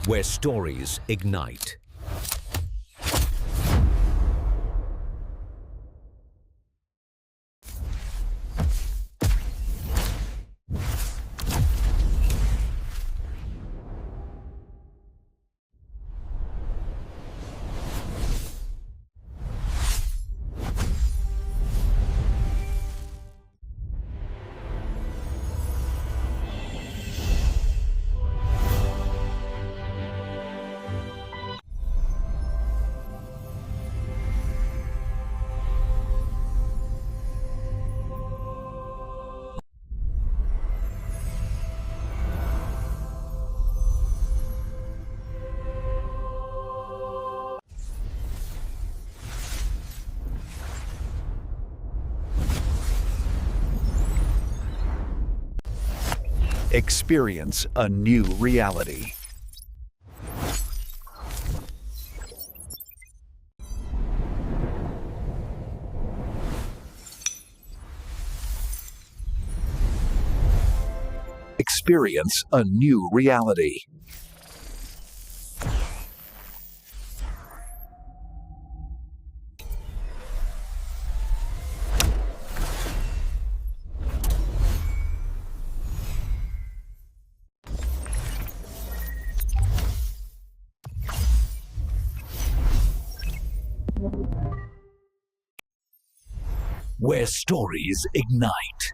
where stories ignite. Experience a new reality. Experience a new reality. Where stories ignite.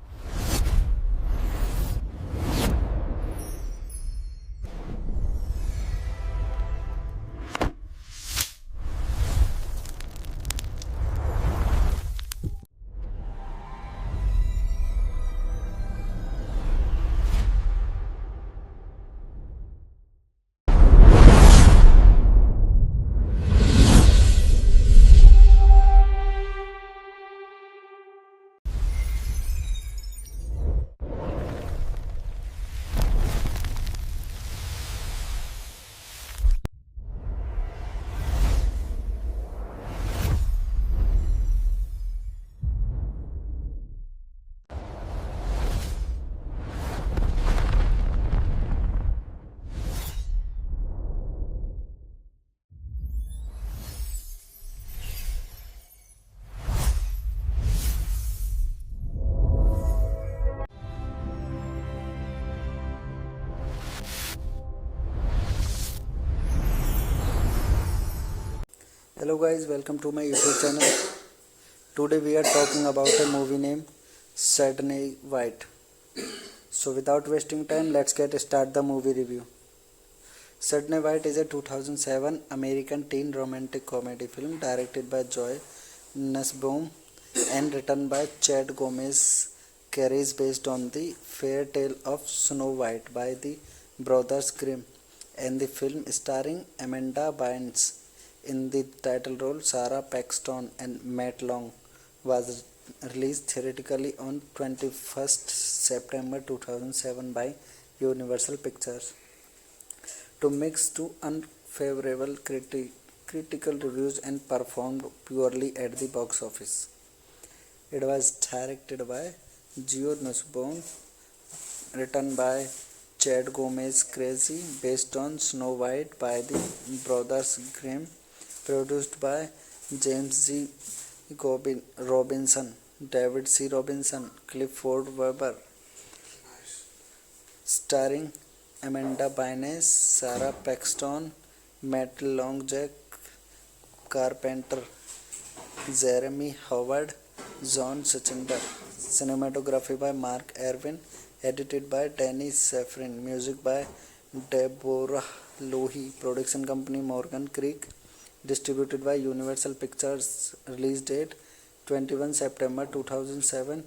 Hello guys, welcome to my YouTube channel. Today we are talking about a movie named Sydney White. So without wasting time, let's get start the movie review. Sydney White is a 2007 American teen romantic comedy film directed by Joy Nussbaum and written by Chad Gomez. Carries based on the fairy tale of Snow White by the Brothers Grimm, and the film starring Amanda Bynes in the title role. Sarah Paxton and Matt Long was released theatrically on 21st September 2007 by Universal Pictures to mixed to unfavorable critical reviews and performed poorly at the box office. It was directed by Geo Nussbaum, written by Chad Gomez Crazy, based on Snow White by the Brothers Grimm, produced by James G. Robinson, David C. Robinson, Clifford Weber, starring Amanda Bynes, Sarah Paxton, Matt Long, Jack Carpenter, Jeremy Howard, John Suchinder. Cinematography by Mark Erwin, edited by Danny Safran, music by Deborah Lohi, production company Morgan Creek, distributed by Universal Pictures. Release date 21 September 2007,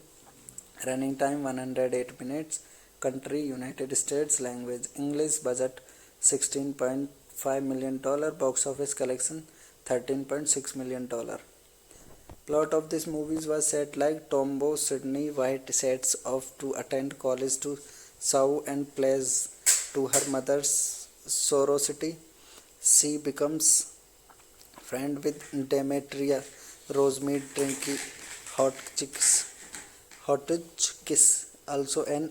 running time 108 minutes, country United States, language English, budget $16.5 million, box office collection $13.6 million. Plot of this movie was set like Tombow Sydney White sets off to attend college to sow and plays to her mother's sorority. She becomes friend with Demetria Rosemead Trinky Hotchkiss, also an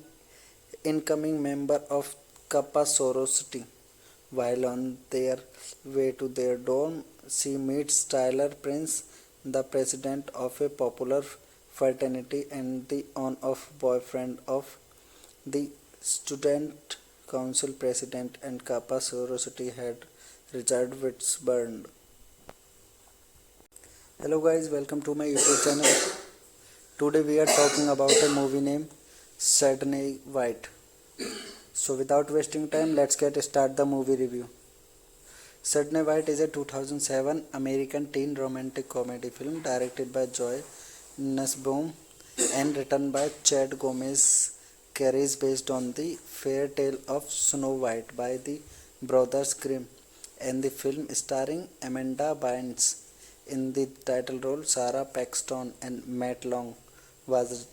incoming member of Kappa sorority. While on their way to their dorm, she meets Tyler Prince, the president of a popular fraternity and the on-off boyfriend of the student council president and Kappa sorority head Richard Whitburn. Hello guys, welcome to my YouTube channel. Today we are talking about a movie named Saturday White. So without wasting time, let's start the movie review. Saturday White is a 2007 American teen romantic comedy film directed by Joy Nussbaum and written by Chad Gomez. Carries based on the fairy tale of Snow White by the Brothers Grimm, and the film starring Amanda Bynes in the title role. Sarah Paxton and Matt Long was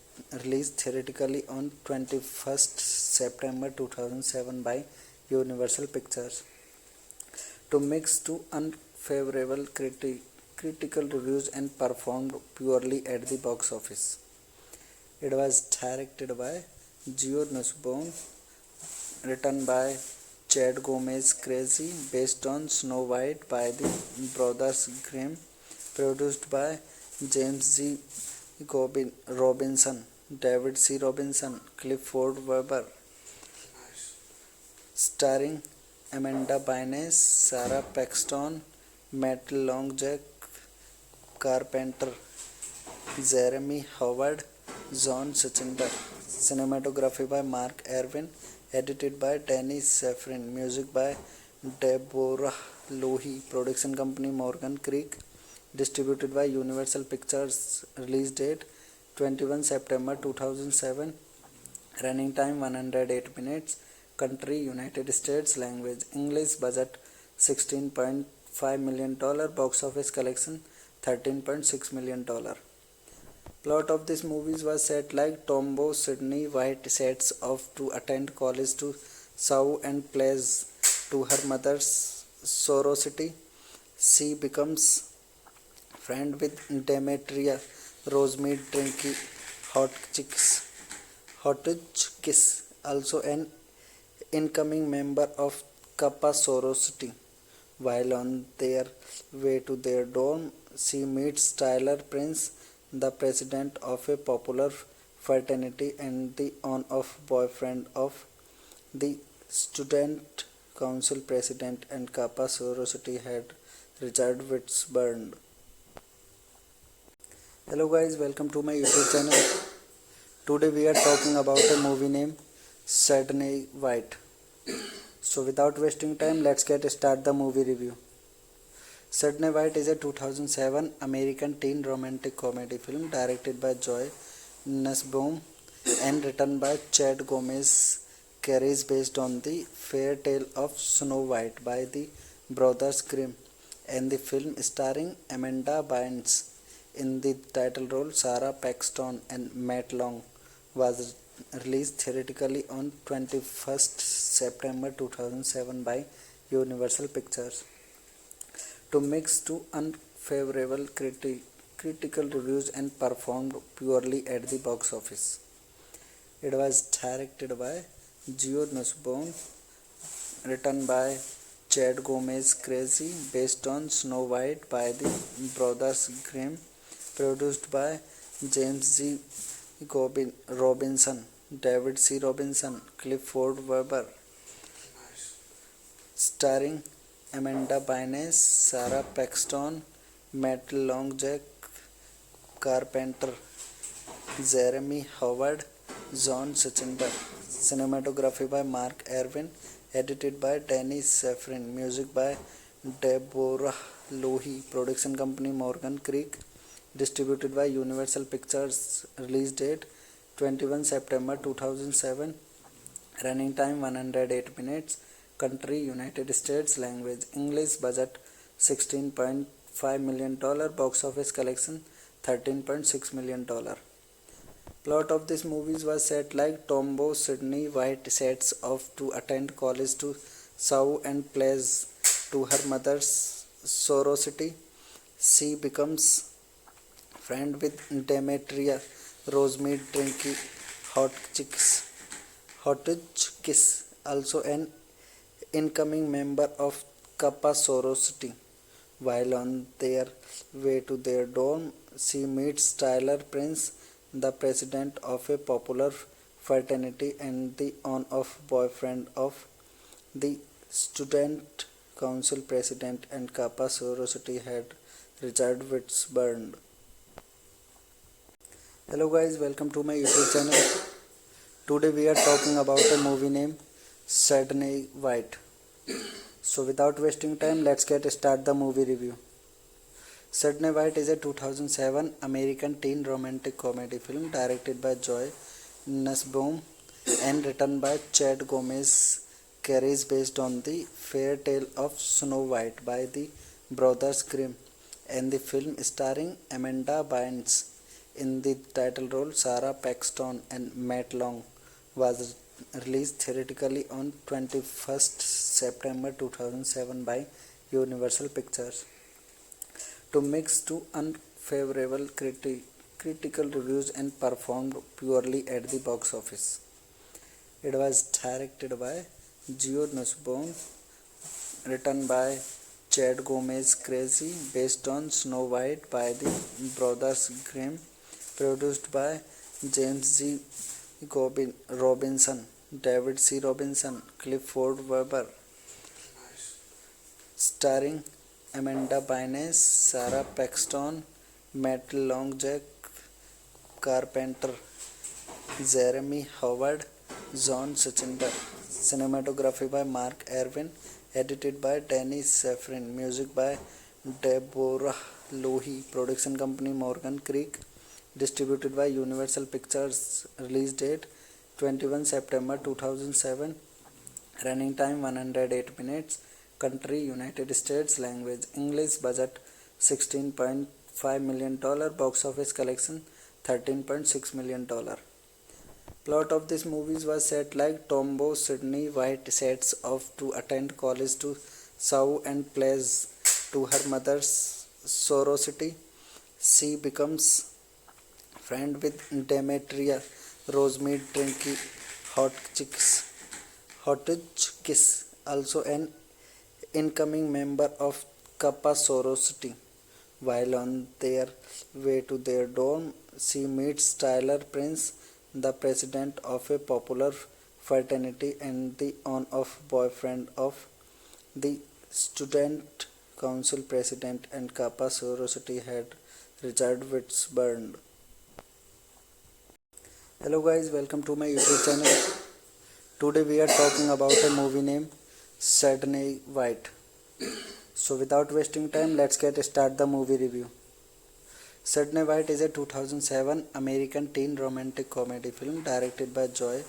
released theatrically on 21st September 2007 by Universal Pictures to mixed to unfavorable critical reviews and performed poorly at the box office. It was directed by Joe Nussbaum, written by Chad Gomez, Crazy based on Snow White by the Brothers Grimm, produced by James G. Robinson, David C. Robinson, Clifford Weber, starring Amanda Bynes, Sarah Paxton, Matt Long, Jack Carpenter, Jeremy Howard, John Sachindar. Cinematography by Mark Erwin, edited by Danny Safran, music by Deborah Lohi, production company Morgan Creek, distributed by Universal Pictures. Release date 21 September 2007, running time 108 minutes, country United States, language English, budget $16.5 million, box office collection $13.6 million. Plot of this movie was set like Tombow Sydney White sets off to attend college to serve and pledge to her mother's sorority. She becomes friend with Demetria Rosemead Drinky Hotchkiss, also an incoming member of Kappa sorority. While on their way to their dorm, she meets Tyler Prince, the president of a popular fraternity and the on-off boyfriend of the student council president and Kappa sorority head Richard Whitburn. Hello guys, welcome to my YouTube channel. Today we are talking about a movie named Saturday White. So without wasting time, let's start the movie review. Saturday White is a 2007 American teen romantic comedy film directed by Joy Nussbaum and written by Chad Gomez. Carries based on the fairy tale of Snow White by the Brothers Grimm, and the film starring Amanda Bynes in the title role. Sarah Paxton and Matt Long was released theatrically on 21st September 2007 by Universal Pictures to mixed to unfavorable critical reviews and performed poorly at the box office. It was directed by Joe Nussbaum, written by Chad Gomez, Crazy based on Snow White by the Brothers Grimm, produced by James G. Robinson, David C. Robinson, Clifford Weber, starring Amanda Bynes, Sarah Paxton, Matt Long, Jack Carpenter, Jeremy Howard, John Sachindar. Cinematography by Mark Erwin, edited by Danny Safran, music by Deborah Lohi, production company Morgan Creek, distributed by Universal Pictures. Release date 21 September 2007, running time 108 minutes, country United States, language English, budget $16.5 million, box office collection $13.6 million. Plot of this movie was set like Tombow Sydney White sets off to attend college to serve and pledge to her mother's sorority. She becomes friend with Demetria Rosemead Drinky Hotchkiss, also an incoming member of Kappa sorority. While on their way to their dorm, she meets Tyler Prince, the president of a popular fraternity and the on-off boyfriend of the student council president and Kappa sorority head Richard Whitburn. Hello guys, welcome to my YouTube channel. Today we are talking about a movie named Sydney White. So without wasting time, let's get start the movie review. Sydney White is a 2007 American teen romantic comedy film directed by Joy Nussbaum and written by Chad Gomez. Carries based on the fairy tale of Snow White by the Brothers Grimm, and the film starring Amanda Bynes in the title role. Sarah Paxton and Matt Long was released theatrically on 21st September 2007 by Universal Pictures to mixed to unfavorable critical reviews and performed poorly at the box office. It was directed by Geo Nussbaum, written by Chad Gomez Crazy, based on Snow White by the Brothers Grimm, produced by James G. Robinson, David C. Robinson, Clifford Weber, starring Amanda Bynes, Sarah Paxton, Matt Long, Jack Carpenter, Jeremy Howard, John Suchinder. Cinematography by Mark Erwin, edited by Danny Safran, music by Deborah Lohi, production company Morgan Creek, distributed by Universal Pictures, release date 21 September 2007, running time 108 minutes, country United States, language English, budget $16.5 million, box office collection $13.6 million. Plot of this movie was set like Tombow Sydney White sets off to attend college to sew and plays to her mother's sorority. She becomes friend with Demetria, Rosemead Drinky, Hotchkiss, also an incoming member of Kappa sorority. While on their way to their dorm, she meets Tyler Prince, the president of a popular fraternity and the on-off boyfriend of the student council president and Kappa sorority head Richard Whitburn. Hello guys, welcome to my YouTube channel. Today we are talking about a movie named Sydney White. So without wasting time, let's get start the movie review. Sydney White is a 2007 American teen romantic comedy film directed by Joy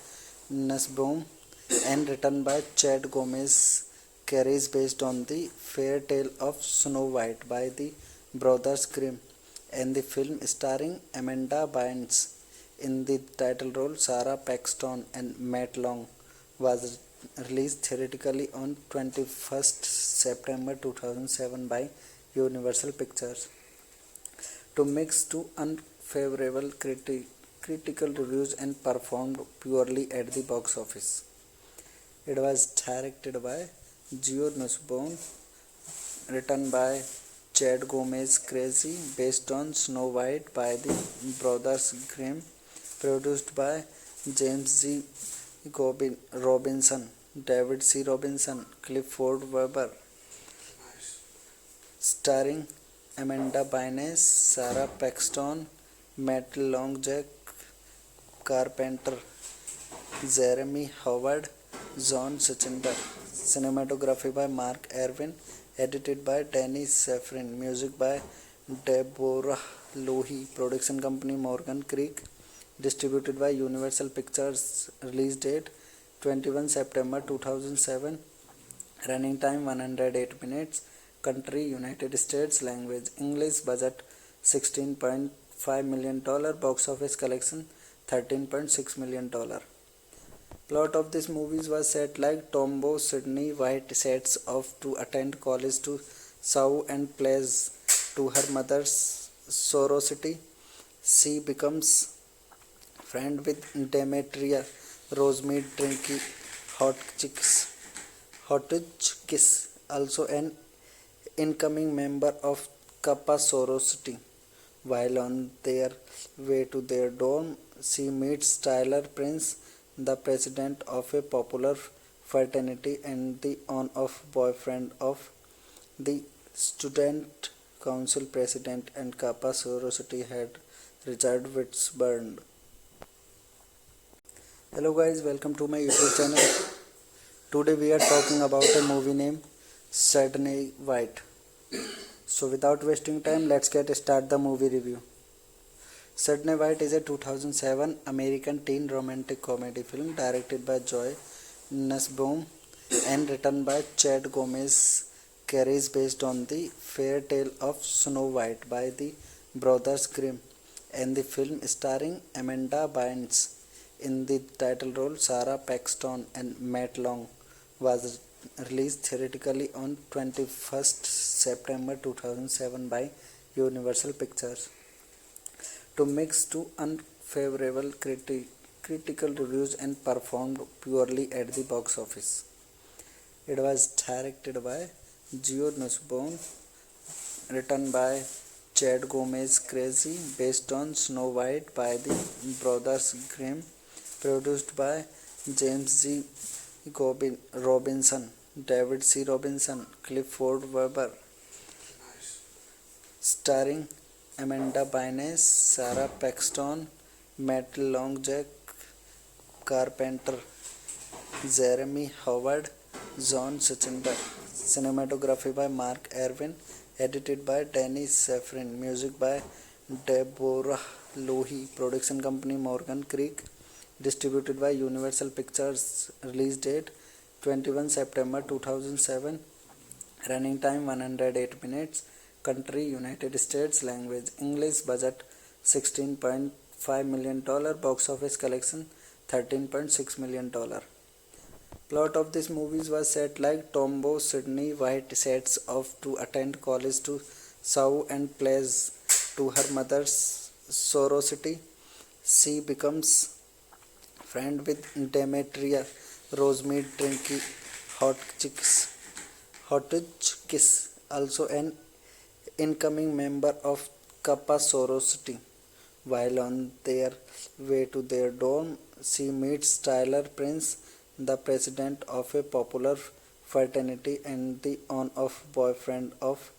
Nussbaum and written by Chad Gomez. Carries based on the fairy tale of Snow White by the Brothers Grimm, and the film starring Amanda Bynes in the title role. Sarah Paxton and Matt Long was released theatrically on 21st September 2007 by Universal Pictures to mixed to unfavorable critical reviews and performed poorly at the box office. It was directed by Geo Nussbaum, written by Chad Gomez Crazy, based on Snow White by the Brothers Grimm, produced by James G. Robinson, David C. Robinson, Clifford Weber, starring Amanda Bynes, Sarah Paxton, Matt Long, Jack Carpenter, Jeremy Howard, John Suchinder. Cinematography by Mark Erwin, edited by Danny Safran, music by Deborah Lohi, production company Morgan Creek, distributed by Universal Pictures, release date 21 September 2007, running time 108 minutes, country United States, language English, budget $16.5 million, box office collection $13.6 million. Plot of this movie was set like Tombow Sydney White sets off to attend college to sew and plays to her mother's sorority. She becomes friend with Demetria, Rosemead Drinky, Hotchkiss, also an incoming member of Kappa sorority. While on their way to their dorm, she meets Tyler Prince, the president of a popular fraternity and the on-off boyfriend of the student council president and Kappa sorority head Richard Whitburn. Hello guys, welcome to my YouTube channel. Today we are talking about a movie named Sydney White. So without wasting time, let's get start the movie review. Sydney White is a 2007 American teen romantic comedy film directed by Joy Nussbaum and written by Chad Gomez. Carries based on the fairy tale of Snow White by the Brothers Grimm, and the film starring Amanda Bynes in the title role, Sarah Paxton and Matt Long, was released theatrically on 21st September 2007 by Universal Pictures. To mix to unfavorable critical reviews and performed poorly at the box office. It was directed by Gio Nussbaum, written by Chad Gomez Crazy, based on Snow White by the Brothers Grimm, produced by James G. Robinson, David C. Robinson, Clifford Weber, starring Amanda Bynes, Sarah Paxton, Matt Long, Jack Carpenter, Jeremy Howard, John Sachinder. Cinematography by Mark Erwin, edited by Danny Safran, music by Deborah Lohi, production company Morgan Creek, distributed by Universal Pictures, release date 21 September 2007, running time 108 minutes, country United States, language English, budget $16.5 million, box office collection $13.6 million. Plot of this movie was set like Tombow Sydney White sets off to attend college to Sau and plays to her mother's sorority. She becomes friend with Demetria, Rosemead Trinky, Hotchkiss, also an incoming member of Kappa sorority. While on their way to their dorm, she meets Tyler Prince, the president of a popular fraternity and the on-off boyfriend of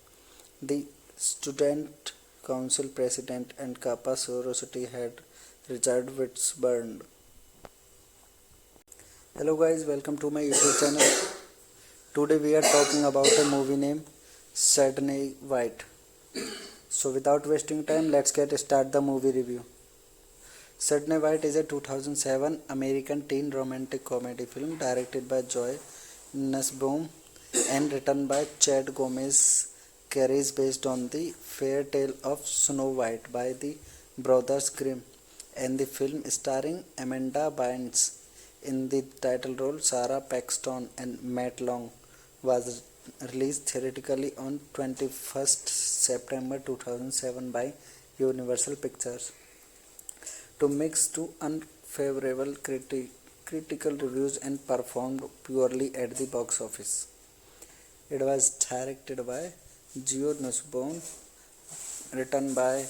the student council president and Kappa sorority head Richard Whitburn. Hello guys, welcome to my YouTube channel. Today we are talking about a movie named Sydney White. So without wasting time, let's get start the movie review. Sydney White is a 2007 American teen romantic comedy film directed by Joy Nussbaum and written by Chad Gomez. Carries based on the fairy tale of Snow White by the Brothers Grimm, and the film starring Amanda Bynes in the title role, Sarah Paxton and Matt Long, was released theatrically on 21st September 2007 by Universal Pictures. To mix to unfavorable critical reviews and performed poorly at the box office. It was directed by Gio Nussbaum, written by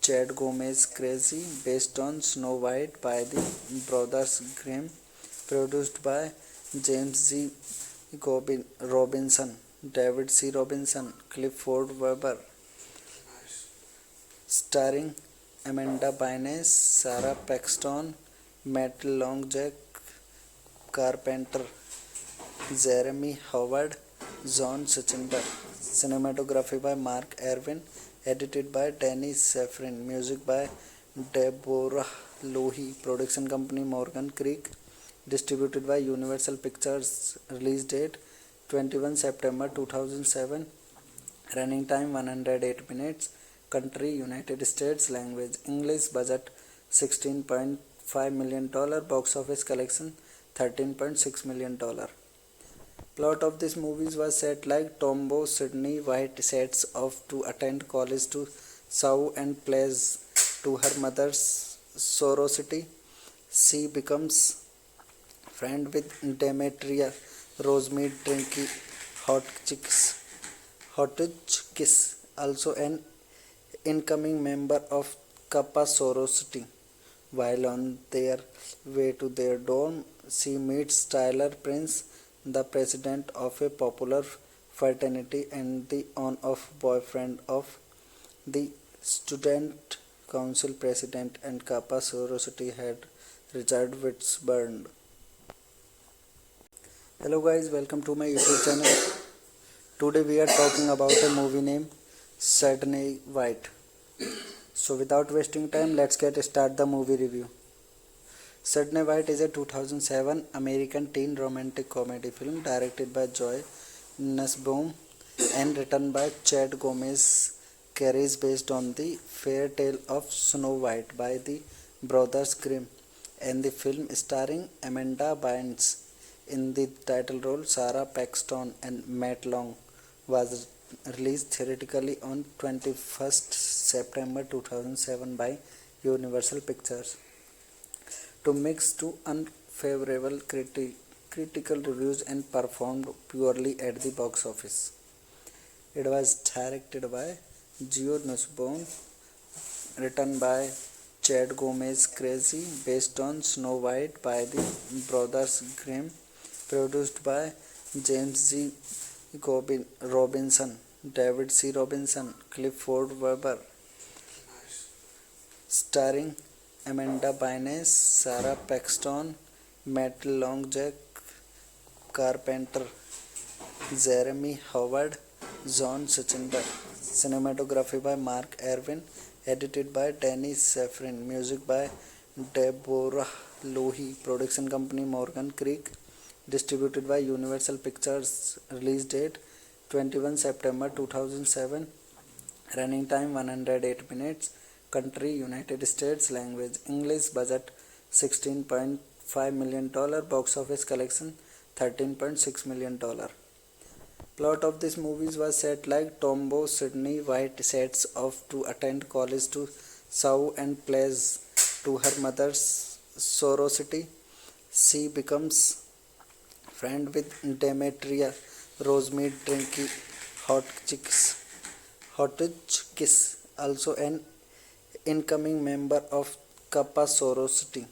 Chad Gomez Crazy, based on Snow White by the Brothers Grimm, produced by James G. Robinson, David C. Robinson, Clifford Weber, starring Amanda Bynes, Sarah Paxton, Matt Long, Jack Carpenter, Jeremy Howard, John Sachinder. Cinematography by Mark Erwin, edited by Danny Safran, music by Deborah Lohi, production company Morgan Creek, distributed by Universal Pictures, release date 21 September 2007, running time 108 minutes, country United States, language English, budget $16.5 million, box office collection $13.6 million. Plot of this movie was set like Tombow Sydney White sets off to attend college to Sau and plays to her mother's sorority. She becomes friend with Demetria, Rosemead Drinky Hotchkiss, also an incoming member of Kappa sorority. While on their way to their dorm, she meets Tyler Prince, the president of a popular fraternity and the on-off boyfriend of the student council president and Kappa sorority head Richard Whitburn. Hello guys, welcome to my YouTube channel. Today we are talking about a movie named Sydney White. So without wasting time, let's get start the movie review. Sydney White is a 2007 American teen romantic comedy film directed by Joy Nussbaum and written by Chad Gomez. Carries based on the fairy tale of Snow White by the Brothers Grimm, and the film starring Amanda Bynes in the title role. Sarah Paxton and Matt Long was released theatrically on 21st September 2007 by Universal Pictures. To mix to unfavorable critical reviews and performed poorly at the box office. It was directed by Geo Nussbaum, written by Chad Gomez Crazy, based on Snow White by the Brothers Grimm, produced by James G. Robinson, David C. Robinson, Clifford Weber, starring Amanda Bynes, Sarah Paxton, Matt Long, Jack Carpenter, Jeremy Howard, John Suchinder. Cinematography by Mark Erwin, edited by Danny Safran, music by Deborah Lohi, production company Morgan Creek, distributed by Universal Pictures. Release date 21 September 2007, running time 108 minutes, country United States, language English, budget $16.5 million, box office collection $13.6 million. Plot of this movie was set like Tombow Sydney White sets off to attend college to serve and pledge to her mother's sorority. She becomes friend with Demetria Rosemead Drinky Hotchkiss, also an incoming member of Kappa sorority.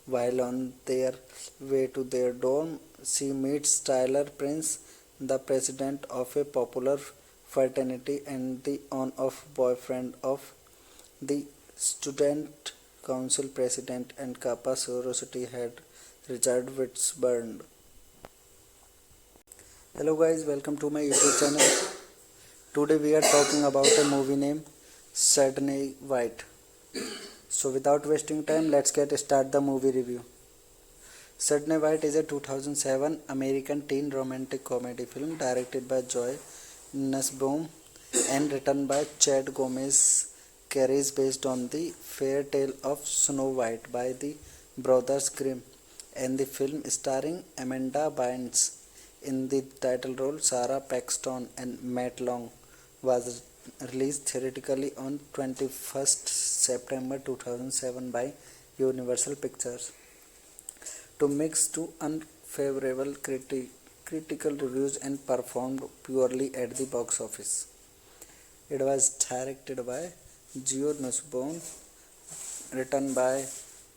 While on their way to their dorm, she meets Tyler Prince, the president of a popular fraternity and the on-off boyfriend of the student council president and Kappa sorority head Richard Whitburn. Hello guys, welcome to my YouTube channel. Today we are talking about a movie named Sydney White. So without wasting time, let's get start the movie review. Sydney White is a 2007 American teen romantic comedy film directed by Joy Nussbaum and written by Chad Gomez. Carries based on the fairy tale of Snow White by the Brothers Grimm, and the film starring Amanda Bynes in the title role. Sarah Paxton and Matt Long was released theatrically on 21st September 2007 by Universal Pictures. To mix to unfavorable critical reviews and performed poorly at the box office. It was directed by Geo Nussbaum, written by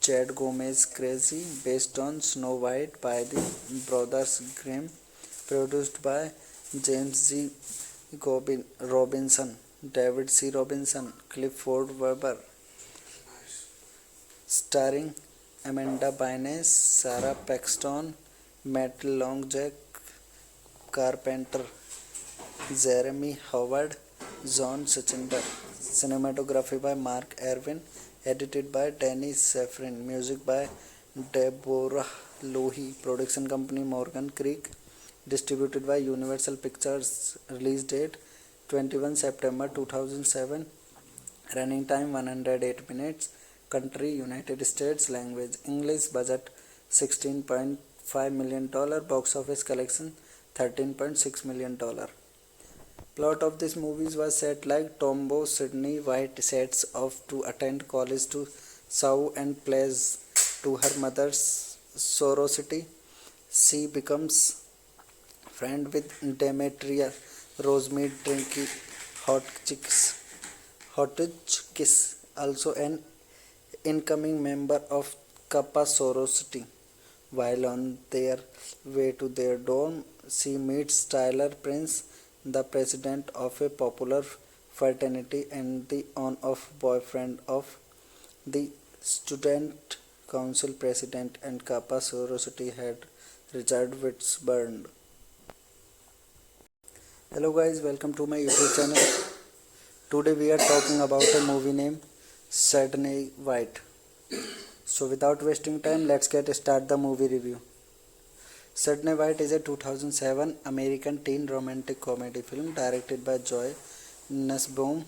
Chad Gomez Crazy, based on Snow White by the Brothers Grimm, produced by James G. Robinson, David C. Robinson, Clifford Weber, starring Amanda Bynes, Sarah Paxton, Matt Long, Jack Carpenter, Jeremy Howard, John Suchinder. Cinematography by Mark Erwin, edited by Danny Safran, music by Deborah Lohi, production company Morgan Creek, distributed by Universal Pictures. Release date 21 September 2007, running time 108 minutes, country United States, language English, budget $16.5 million, box office collection $13.6 million. Plot of this movie was set like Tombow Sydney White sets off to attend college to serve and pledge to her mother's sorority. She becomes friend with Demetria Rosemead drinking hot chicks. Hotchkiss, also an incoming member of Kappa sorority. While on their way to their dorm, she meets Tyler Prince, the president of a popular fraternity and the on-off boyfriend of the student council president and Kappa sorority head Richard Whitburn. Hello guys, welcome to my YouTube channel. Today we are talking about a movie named Sydney White. So without wasting time, let's get start the movie review. Sydney White is a 2007 American teen romantic comedy film directed by Joy Nussbaum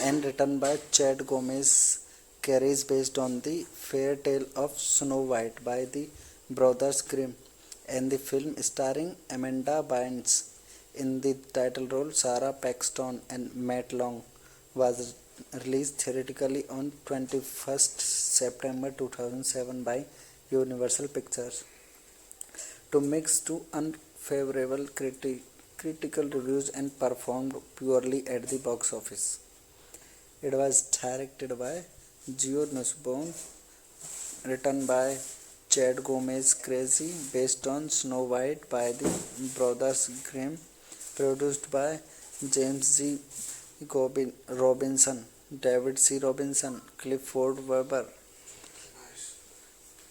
and written by Chad Gomez. Carries based on the fairy tale of Snow White by the Brothers Grimm, and the film starring Amanda Bynes in the title role. Sarah Paxton and Matt Long was released theatrically on 21st September 2007 by Universal Pictures. To mixed to unfavorable critical reviews and performed poorly at the box office. It was directed by Geo Nussbaum, written by Chad Gomez, Crazy, based on Snow White by the Brothers Grimm, produced by James G. Robinson, David C. Robinson, Clifford Weber,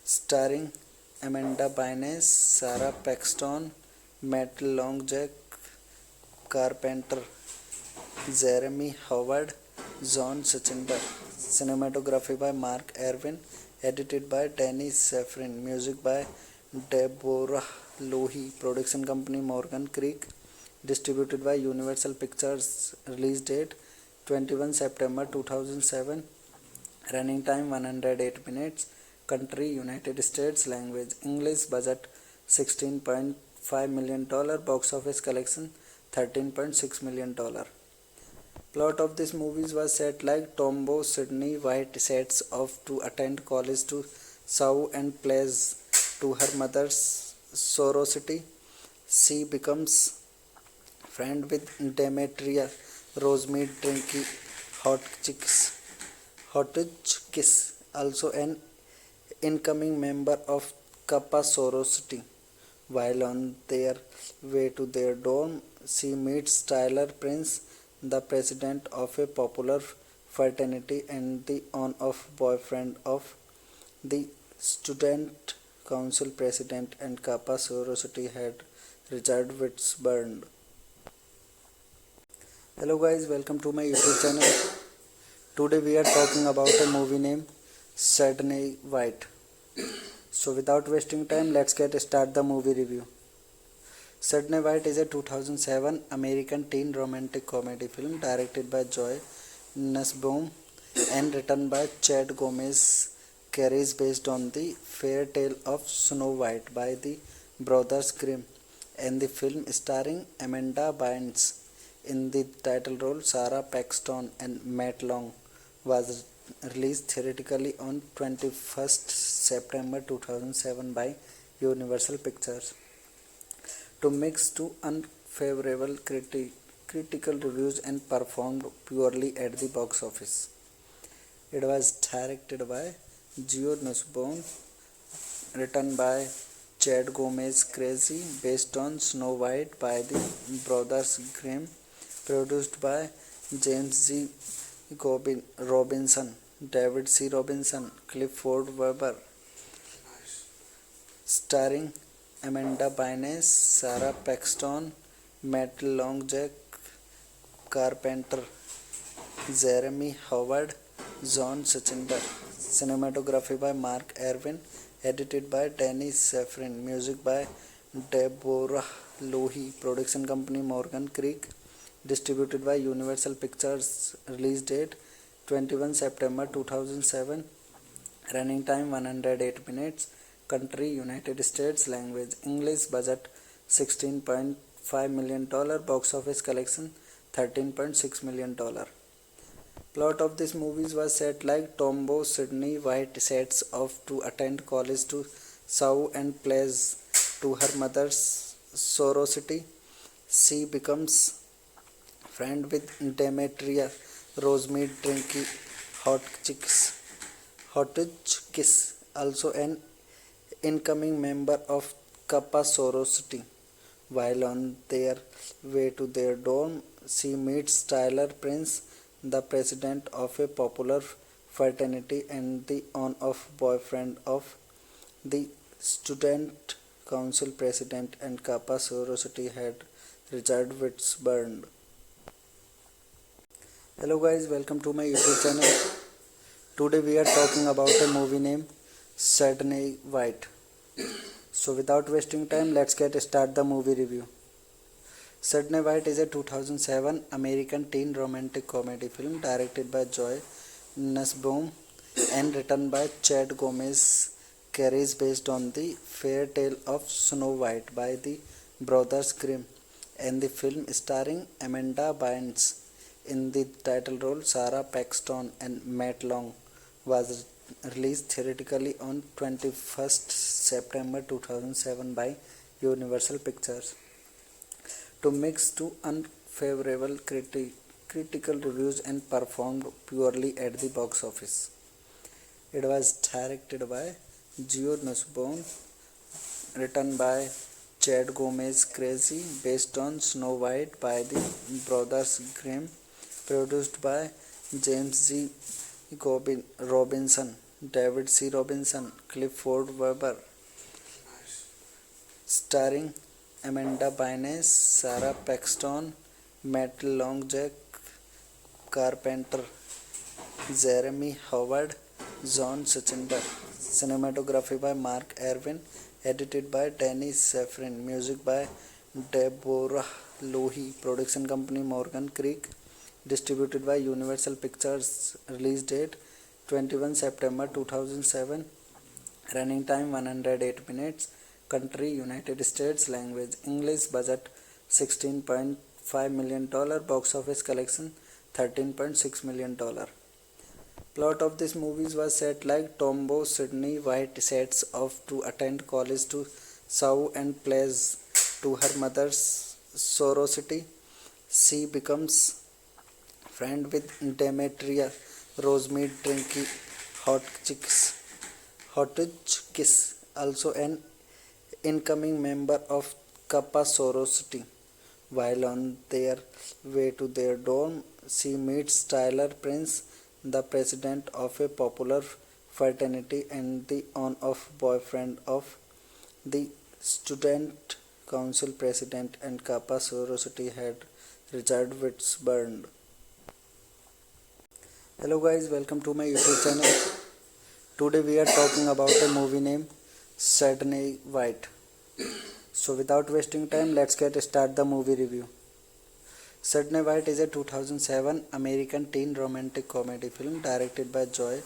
starring Amanda Bynes, Sarah Paxton, Matt Long, Jack Carpenter, Jeremy Howard, John Suchinder. Cinematography by Mark Erwin, edited by Danny Safran, music by Deborah Lohi, production company Morgan Creek, distributed by Universal Pictures, release date 21 September 2007, running time 108 minutes, country United States, language English, budget $16.5 million, box office collection $13.6 million. Plot of this movie was set like Tombow Sydney White sets off to attend college to sow and pledge to her mother's sorority. She becomes friend with Demetria Rosemead drinking Hotchkiss, also an incoming member of Kappa sorority. While on their way to their dorm, she meets Tyler Prince, the president of a popular fraternity and the on-off boyfriend of the student council president and Kappa sorority head Richard Whitburn. Hello guys, welcome to my YouTube channel. Today we are talking about a movie named Sydney White. So without wasting time, let's get start the movie review. Sydney White is a 2007 American teen romantic comedy film directed by Joy Nussbaum and written by Chad Gomez. Carries based on the fairy tale of Snow White by the Brothers Grimm, and the film starring Amanda Bynes in the title role. Sarah Paxton and Matt Long was released theatrically on 21st September 2007 by Universal Pictures. To mixed to unfavorable critical reviews and performed poorly at the box office. It was directed by Geo Nussbaum, written by Chad Gomez, Crazy, based on Snow White by the Brothers Grimm, produced by James G. Robinson, David C. Robinson, Clifford Weber, starring Amanda Bynes, Sarah Paxton, Matt Long, Jack Carpenter, Jeremy Howard, John Suchinder. Cinematography by Mark Erwin, edited by Danny Safran, music by Deborah Lohi, production company Morgan Creek, distributed by Universal Pictures, release date 21 September 2007, running time 108 minutes, country United States, language English, budget $16.5 million, box office collection $13.6 million. Plot of this movie was set like Tombow Sydney White sets off to attend college to sow and pledge to her mother's sorority. She becomes friend with Demetria, Rosemead drinking hot chicks, Hotchkiss, also an incoming member of Kappa sorority. While on their way to their dorm, she meets Tyler Prince, the president of a popular fraternity and the on-off boyfriend of the student council president and Kappa sorority head Richard Whitburn. Hello guys, welcome to my YouTube channel. Today we are talking about a movie named Sydney White. So without wasting time, let's get start the movie review. Sydney White is a 2007 American teen romantic comedy film directed by Joy Nussbaum and written by Chad Gomez. Carries based on the fairy tale of Snow White by the Brothers Grimm, and the film starring Amanda Bynes in the title role. Sarah Paxton and Matt Long was released theatrically on 21st September 2007 by Universal Pictures to mixed to unfavorable critical reviews and performed poorly at the box office. It was directed by Geo Nussbaum, written by Chad Gomez, Crazy, based on Snow White by the Brothers Grimm, produced by James G. Robinson, David C. Robinson, Clifford Weber, starring Amanda Bynes, Sarah Paxton, Matt Long, Jack Carpenter, Jeremy Howard, John Suchinda. Cinematography by Mark Erwin, edited by Danny Safran, music by Deborah Lohi, production company Morgan Creek, distributed by Universal Pictures. Release date 21 September 2007, running time 108 minutes, country United States, language English, budget $16.5 million, box office collection $13.6 million. Plot of this movie was set like Tombow Sydney White sets off to attend college to sew and plays to her mother's sorority. She becomes friend with Demetria, Rosemead drinking Hotchkiss, also an incoming member of Kappa sorority. While on their way to their dorm, she meets Tyler Prince, the president of a popular fraternity and the on-off boyfriend of the student council president and Kappa sorority head Richard Whitburn. Hello guys, welcome to my YouTube channel. Today we are talking about a movie named Sydney White. So without wasting time, let's get start the movie review. Sydney White is a 2007 American teen romantic comedy film directed by Joy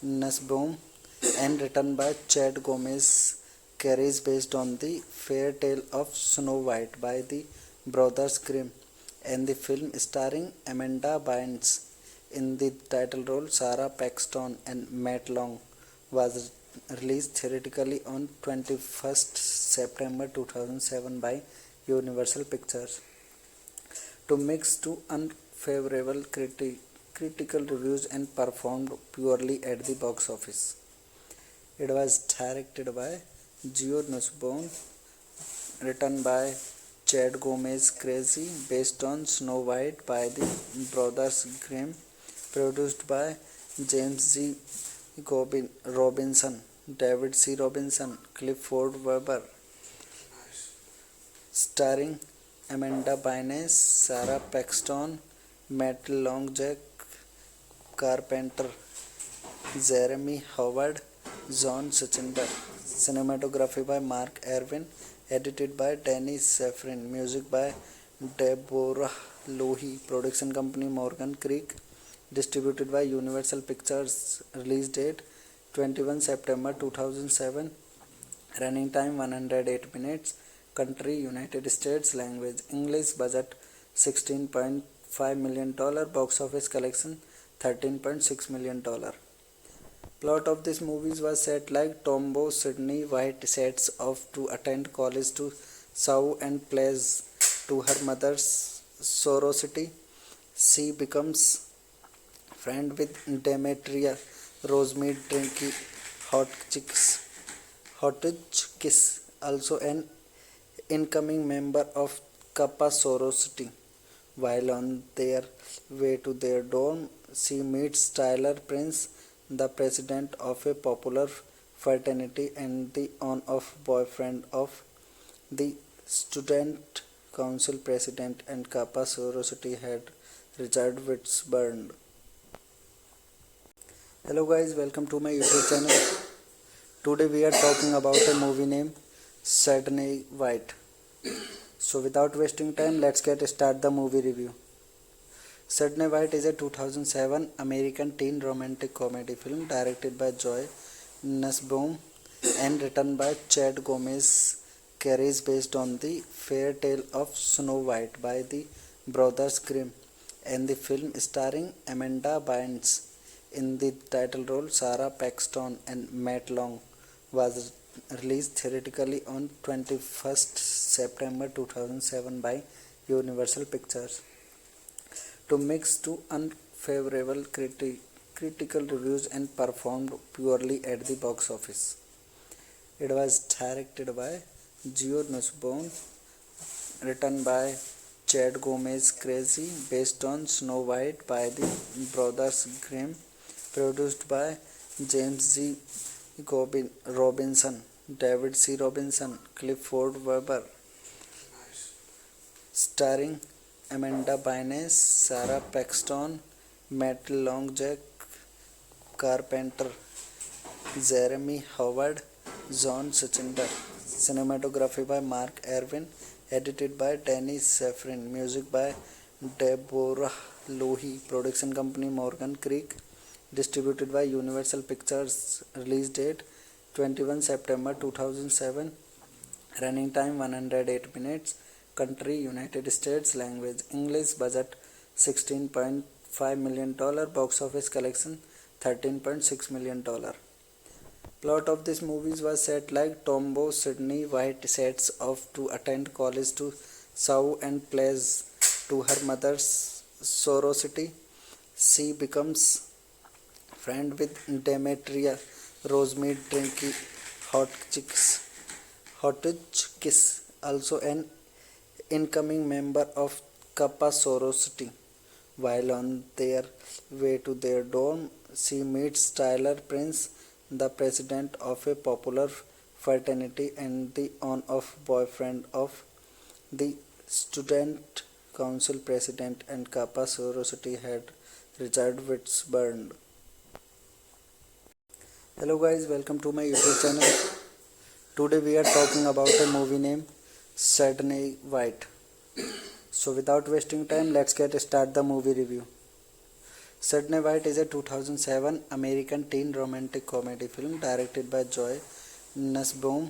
Nussbaum and written by Chad Gomez. Carries based on the fairy tale of Snow White by the Brothers Grimm, and the film starring Amanda Bynes in the title role. Sarah Paxton and Matt Long was released theatrically on 21st September 2007 by Universal Pictures to mixed to unfavorable critical reviews and performed poorly at the box office. It was directed by Geo Nussbaum, written by Chad Gomez, Crazy, based on Snow White by the Brothers Grimm, produced by James G. Robinson, David C. Robinson, Clifford Weber, starring Amanda Bynes, Sarah Paxton, Matt Long, Jack Carpenter, Jeremy Howard, John Suchinda. Cinematography by Mark Erwin, edited by Danny Safran, music by Deborah Lohi, production company Morgan Creek, distributed by Universal Pictures. Release date 21 September 2007, running time 108 minutes, country United States, language English, budget $16.5 million, box office collection $13.6 million. Plot of this movie was set like Tombow Sydney White sets off to attend college to Saw and plays to her mother's sorority. She becomes friend with Demetria, Rosemead Drinky, Hotchkiss, also an incoming member of Kappa sorority. While on their way to their dorm, she meets Tyler Prince, the president of a popular fraternity and the on-off boyfriend of the student council president and Kappa sorority head Richard Whitburn. Hello guys, welcome to my YouTube channel. Today we are talking about a movie named Saturday White. So without wasting time, let's get start the movie review. Saturday White is a 2007 American teen romantic comedy film directed by Joy Nussbaum and written by Chad Gomez. Carries based on the fairy tale of Snow White by the Brothers Grimm, and the film starring Amanda Bynes in the title role. Sarah Paxton and Matt Long was released theatrically on 21st September 2007 by Universal Pictures. To mix to unfavorable critical reviews and performed poorly at the box office. It was directed by Geo Nussbaum, written by Chad Gomez Crazy, based on Snow White by the Brothers Grimm, produced by James G. Robinson, David C. Robinson, Clifford Weber, starring Amanda Bynes, Sarah Paxton, Matt Long, Jack Carpenter, Jeremy Howard, John Suchinder. Cinematography by Mark Erwin, edited by Danny Safran, music by Deborah Lohi, production company Morgan Creek, distributed by Universal Pictures. Release date 21 September 2007, running time 108 minutes, country United States, language English, budget $16.5 million, box office collection $13.6 million. Plot of this movie was set like Tombow Sydney White sets off to attend college to Saw and plays to her mother's sorority. She becomes friend with Demetria, Rosemead Drinky, Hotchkiss, also an incoming member of Kappa sorority. While on their way to their dorm, she meets Tyler Prince, the president of a popular fraternity and the on-off boyfriend of the student council president and Kappa sorority head Richard Whitburn. Hello guys, welcome to my YouTube channel. Today we are talking about a movie named Saturday White. So without wasting time, let's get start the movie review. Saturday White is a 2007 American teen romantic comedy film directed by Joy Nussbaum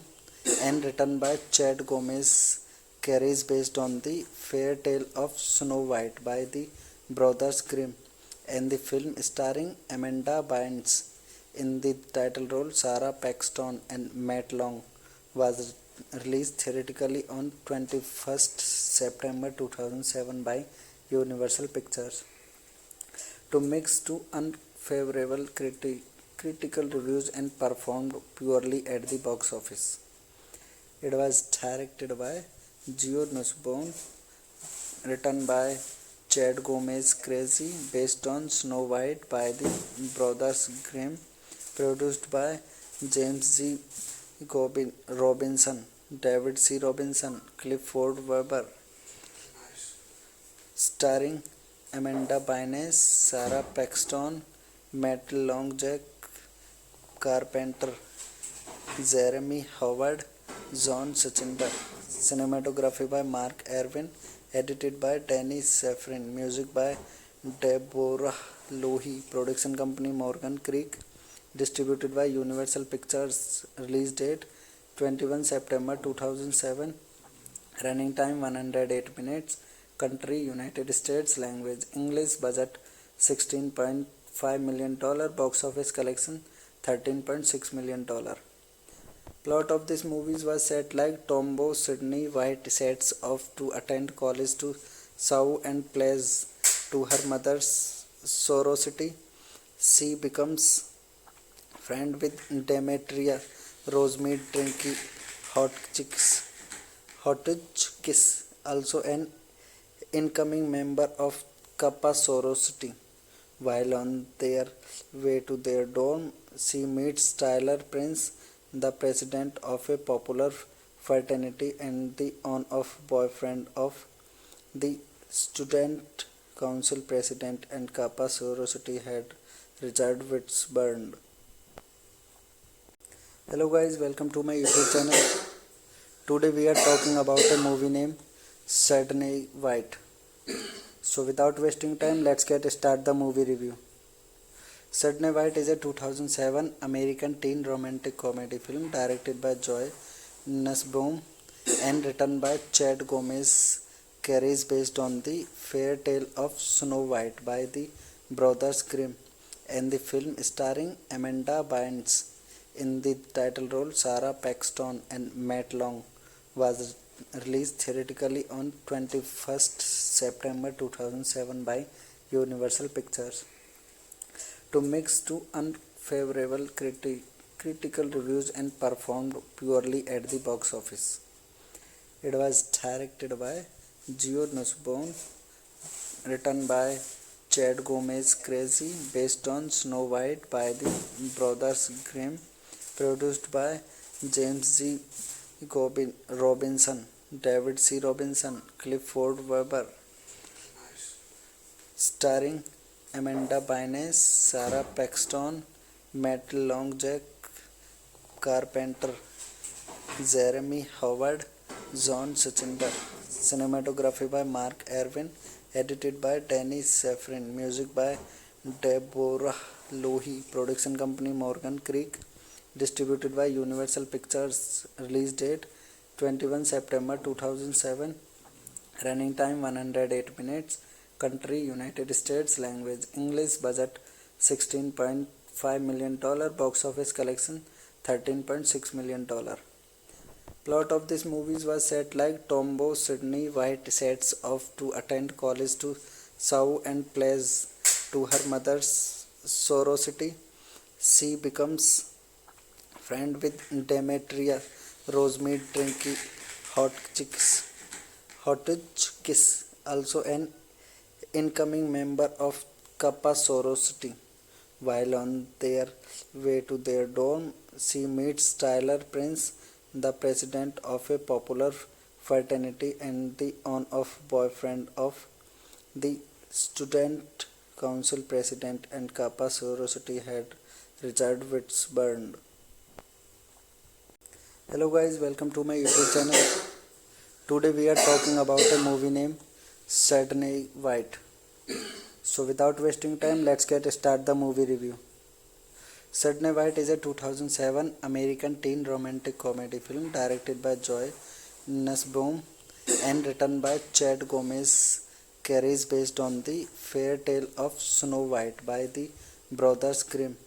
and written by Chad Gomez. Carries based on the fairy tale of Snow White by the Brothers Grimm, and the film starring Amanda Bynes in the title role. Sarah Paxton and Matt Long was released theatrically on 21st September 2007 by Universal Pictures. To mix to unfavorable critical reviews and performed poorly at the box office. It was directed by Geo Nussbaum, written by Chad Gomez Crazy, based on Snow White by the Brothers Grimm, produced by James G. Robinson, David C. Robinson, Clifford Weber, starring Amanda Bynes, Sarah Paxton, Matt Long, Jack Carpenter, Jeremy Howard, John Suchinder. Cinematography by Mark Erwin, edited by Danny Safran, music by Deborah Lohi, production company Morgan Creek, distributed by Universal Pictures. Release date 21 September 2007, running time 108 minutes, country United States, language English, budget $16.5 million, box office collection $13.6 million. Plot of this movie was set like Tombow Sydney White sets off to attend college to Sau and plays to her mother's sorority. She becomes friend with Demetria, Rosemead Drinky, Hot Chicks, Hotchkiss, also an incoming member of Kappa sorority. While on their way to their dorm, she meets Tyler Prince, the president of a popular fraternity and the on-off boyfriend of the student council president and Kappa sorority head Richard Whitburn. Hello guys, welcome to my YouTube channel. Today we are talking about a movie named Sydney White. So without wasting time, let's get start the movie review. Sydney White is a 2007 American teen romantic comedy film directed by Joy Nussbaum and written by Chad Gomez. Carries based on the fairy tale of Snow White by the Brothers Grimm, and the film starring Amanda Bynes in the title role. Sarah Paxton and Matt Long was released theatrically on 21st September 2007 by Universal Pictures. To mixed to unfavorable critical reviews and performed poorly at the box office. It was directed by Gio Nussbaum, written by Chad Gomez Crazy, based on Snow White by the Brothers Grimm, produced by James G. Robinson, David C. Robinson, Clifford Weber, starring Amanda Bynes, Sarah Paxton, Matt Long, Jack Carpenter, Jeremy Howard, John Sachinder. Cinematography by Mark Erwin, edited by Danny Safran, music by Deborah Lohi, production company Morgan Creek, distributed by Universal Pictures. Release date 21 September 2007, running time 108 minutes, country United States, language English, budget $16.5 million, box office collection $13.6 million. Plot of this movie was set like Tombow Sydney White sets off to attend college to Sau and plays to her mother's sorority. She becomes friend with Demetria, Rosemead Drinky, Hotchkiss, also an incoming member of Kappa sorority. While on their way to their dorm, she meets Tyler Prince, the president of a popular fraternity and the on-off boyfriend of the student council president and Kappa sorority head Richard Whitburn. Hello guys, welcome to my YouTube channel. Today we are talking about a movie named Sydney White. So without wasting time, let's get start the movie review. Sydney White is a 2007 American teen romantic comedy film directed by Joy Nussbaum and written by Chad Gomez. Carries based on the fairy tale of Snow White by the Brothers Grimm,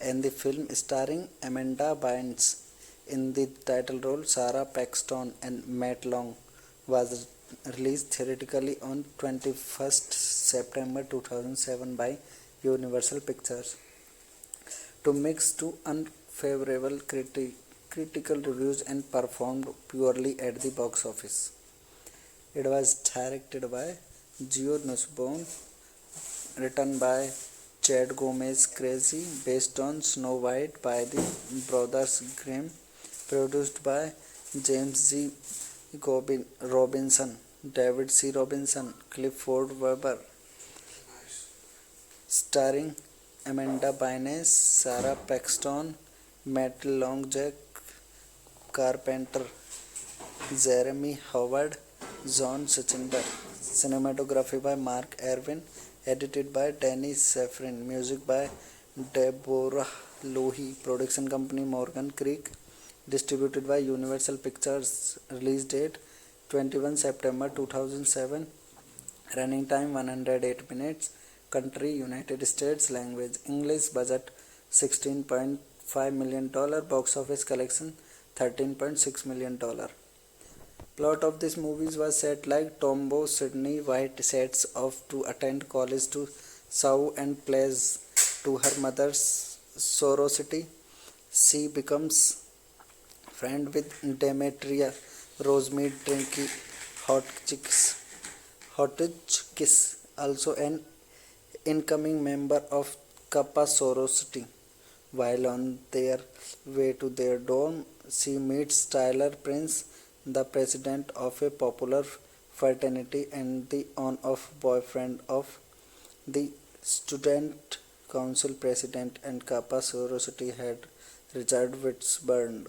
and the film starring Amanda Bynes in the title role. Sarah Paxton and Matt Long was released theatrically on 21st September 2007 by Universal Pictures. To mixed to unfavorable critical reviews and performed poorly at the box office. It was directed by Gio Nussbaum, written by Chad Gomez Crazy, based on Snow White by the Brothers Grimm, produced by James G. Robinson, David C. Robinson, Clifford Weber, starring Amanda Bynes, Sarah Paxton, Matt Long, Jack Carpenter, Jeremy Howard, John Sachinder. Cinematography by Mark Erwin, edited by Danny Safran, music by Deborah Lohi, production company Morgan Creek, distributed by Universal Pictures. Release date 21 September 2007, running time 108 minutes, country United States, language English, budget $16.5 million, box office collection $13.6 million. Plot of this movie was set like Tombow Sydney White sets off to attend college to sow and plays to her mother's sorority. She becomes friend with Demetria Rosemead Drinky Hotchkiss, also an incoming member of Kappa sorority. While on their way to their dorm, she meets Tyler Prince, the president of a popular fraternity and the on-off boyfriend of the student council president and Kappa sorority head Richard Whitburn.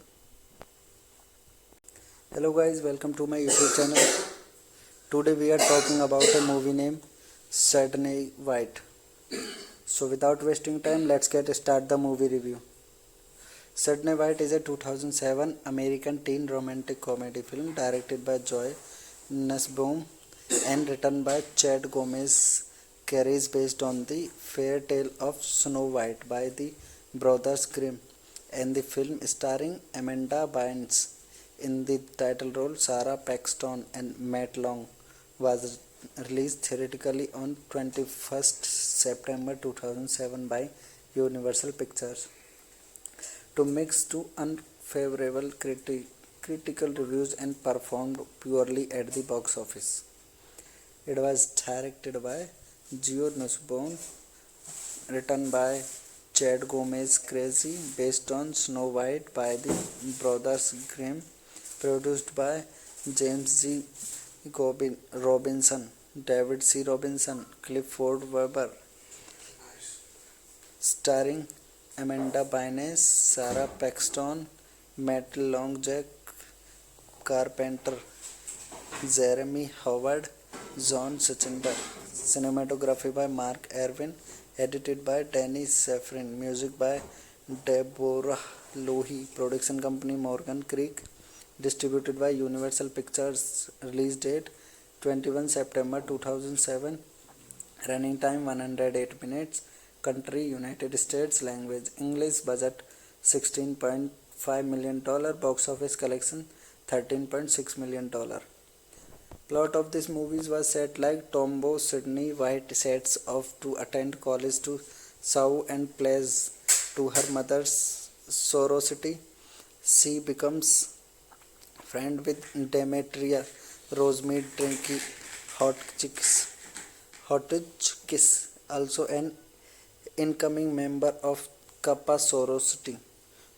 Hello guys, welcome to my YouTube channel. Today we are talking about a movie named Sydney White. So without wasting time, let's get start the movie review. Sydney White is a 2007 American teen romantic comedy film directed by Joy Nussbaum and written by Chad Gomez. Carries based on the fairy tale of Snow White by the Brothers Grimm, and the film starring Amanda Bynes in the title role. Sarah Paxton and Matt Long was released theatrically on 21st September 2007 by Universal Pictures. To mixed to unfavorable critical reviews and performed poorly at the box office. It was directed by Geo Nussbaum, written by Chad Gomez Crazy, based on Snow White by the Brothers Grimm, produced by James G. Robinson, David C. Robinson, Clifford Weber, starring Amanda Bynes, Sarah Paxton, Matt Long, Jack Carpenter, Jeremy Howard, John Sachember. Cinematography by Mark Erwin, edited by Danny Safran, music by Deborah Lohi, production company Morgan Creek, distributed by Universal Pictures. Release date 21 September 2007, running time 108 minutes, country United States, language English, budget $16.5 million, box office collection $13.6 million. Plot of this movie was set like Tombow Sydney White sets off to attend college to sow and plays to her mother's sorority. She becomes friend with Demetria Rosemead Drinky Hotchkiss, also an incoming member of Kappa sorority.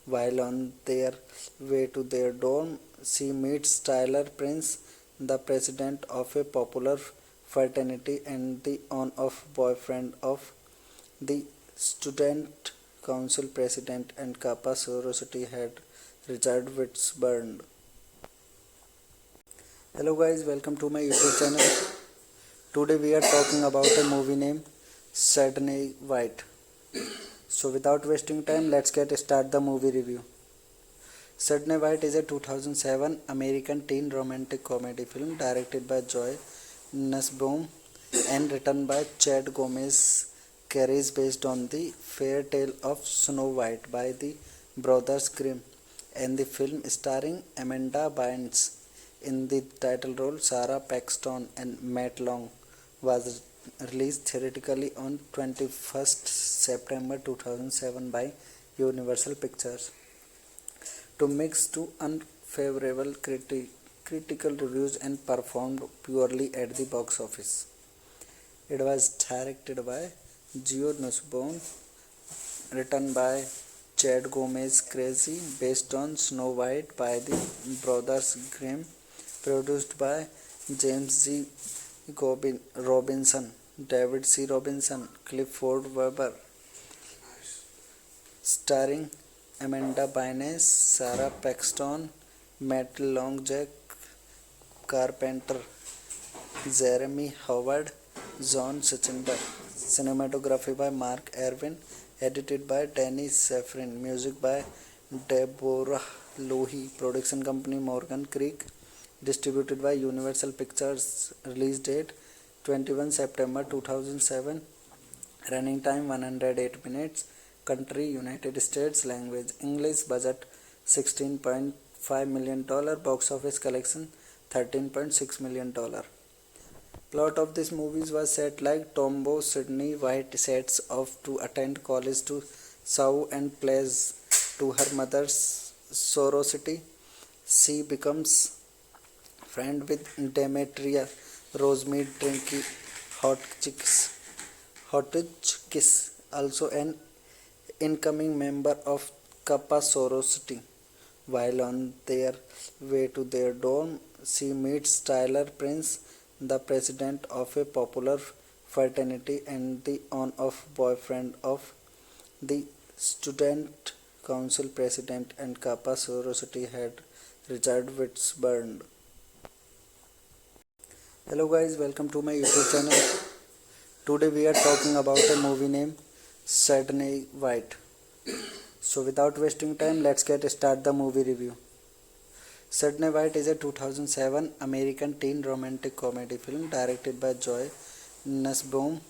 While on their way to their dorm, she meets Tyler Prince, the president of a popular fraternity and the on-off boyfriend of the student council president and Kappa sorority head Richard Whitburn. Hello guys, welcome to my YouTube channel. Today we are talking about a movie named Sydney White. So without wasting time, let's get start the movie review. Sydney White is a 2007 American teen romantic comedy film directed by Joy Nussbaum and written by Chad Gomez. Carries based on the fairy tale of Snow White by the Brothers Grimm, and the film starring Amanda Bynes in the title role. Sarah Paxton and Matt Long was released theatrically on 21st September 2007 by Universal Pictures. To mixed to unfavorable critical reviews and performed poorly at the box office. It was directed by Geo Nussbaum, written by Chad Gomez Crazy, based on Snow White by the Brothers Grimm, produced by James G. Robinson, David C. Robinson, Clifford Weber, starring Amanda Bynes, Sarah Paxton, Matt Long, Jack Carpenter, Jeremy Howard, John Sachember. Cinematography by Mark Erwin, edited by Danny Safran, music by Deborah Lohi, production company Morgan Creek, distributed by Universal Pictures. Release date 21 September 2007, running time 108 minutes, country United States, language English, budget $16.5 million, box office collection $13.6 million. Plot of this movie was set like Tombow Sydney White sets off to attend college to sow and plays to her mother's sorority. She becomes friend with Demetria, Rosemead Drinky, Hotchkiss, also an incoming member of Kappa sorority. While on their way to their dorm, she meets Tyler Prince, the president of a popular fraternity and the on-off boyfriend of the student council president and Kappa sorority head Richard Whitburn. Hello guys, welcome to my YouTube channel. Today we are talking about a movie named Sydney White. So without wasting time, let's get start the movie review. Sydney White is a 2007 American teen romantic comedy film directed by Joy Nussbaum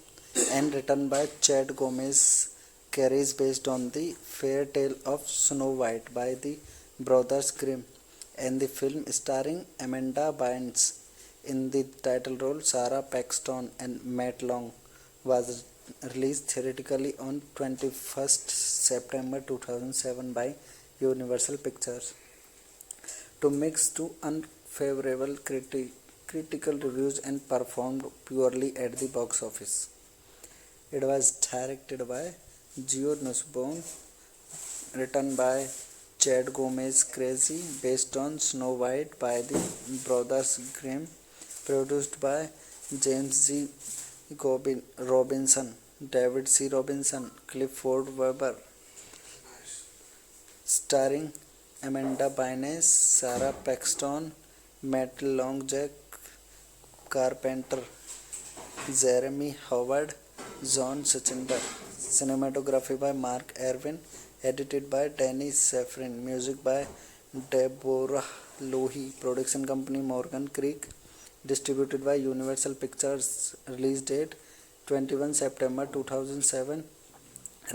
and written by Chad Gomez. Carries based on the fairy tale of Snow White by the Brothers Grimm, and the film starring Amanda Bynes in the title role. Sarah Paxton and Matt Long was released theatrically on 21st September 2007 by Universal Pictures. To mixed to unfavorable critical reviews and performed poorly at the box office. It was directed by Geo Nussbaum, written by Chad Gomez, Crazy, based on Snow White by the Brothers Grimm, produced by James G. Robinson, David C. Robinson, Clifford Weber, starring Amanda Bynes, Sarah Paxton, Matt Long, Jack Carpenter, Jeremy Howard, John Suchinda. Cinematography by Mark Erwin, edited by Danny Safran, music by Deborah Lohi, production company Morgan Creek, distributed by Universal Pictures. Release date 21 September 2007,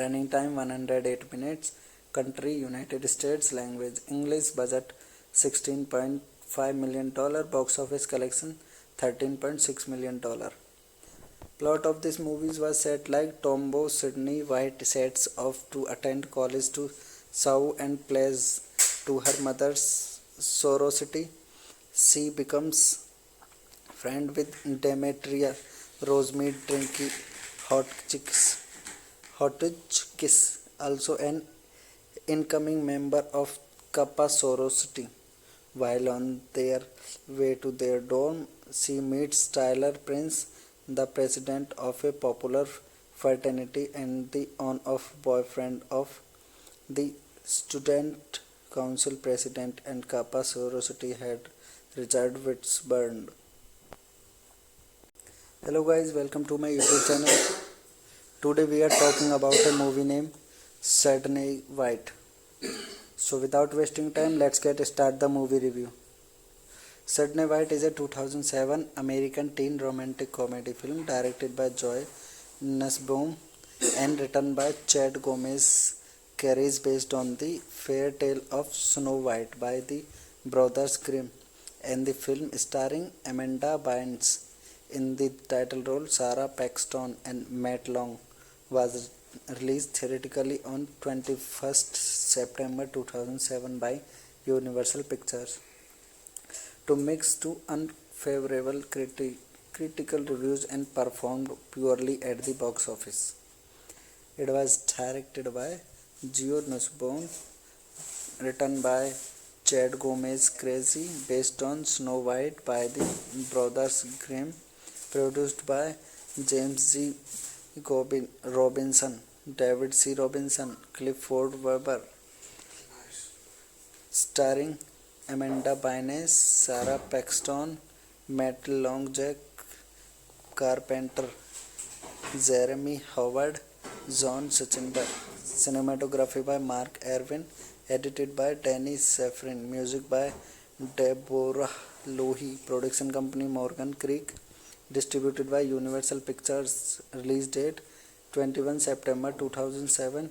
running time 108 minutes, country United States, language English, budget $16.5 million, box office collection $13.6 million. Plot of this movie was set like Tombow Sydney White sets off to attend college to sow and plays to her mother's sorority. She becomes friend with Demetria, Rosemead Drinky, Hotchkiss, also an incoming member of Kappa sorority. While on their way to their dorm, she meets Tyler Prince, the president of a popular fraternity and the on-off boyfriend of the student council president and Kappa sorority head Richard Whitburn. Hello guys, welcome to my YouTube channel. Today we are talking about a movie named Sydney White. So without wasting time, let's get start the movie review. Sydney White is a 2007 American teen romantic comedy film directed by Joy Nussbaum and written by Chad Gomez. Carries based on the fairy tale of Snow White by the Brothers Grimm, and the film starring Amanda Bynes in the title role. Sarah Paxton and Matt Long was released theatrically on 21st September 2007 by Universal Pictures. To mixed to unfavorable critical reviews and performed poorly at the box office. It was directed by Geo Nussbaum, written by Chad Gomez, Crazy, based on Snow White by the Brothers Grimm, produced by James G. Robinson, David C. Robinson, Clifford Weber, starring Amanda Bynes, Sarah Paxton, Matt Long, Jack Carpenter, Jeremy Howard, John Suchinda. Cinematography by Mark Erwin, edited by Danny Safran, music by Deborah Lohi, production company Morgan Creek, distributed by Universal Pictures. Release date 21 September 2007,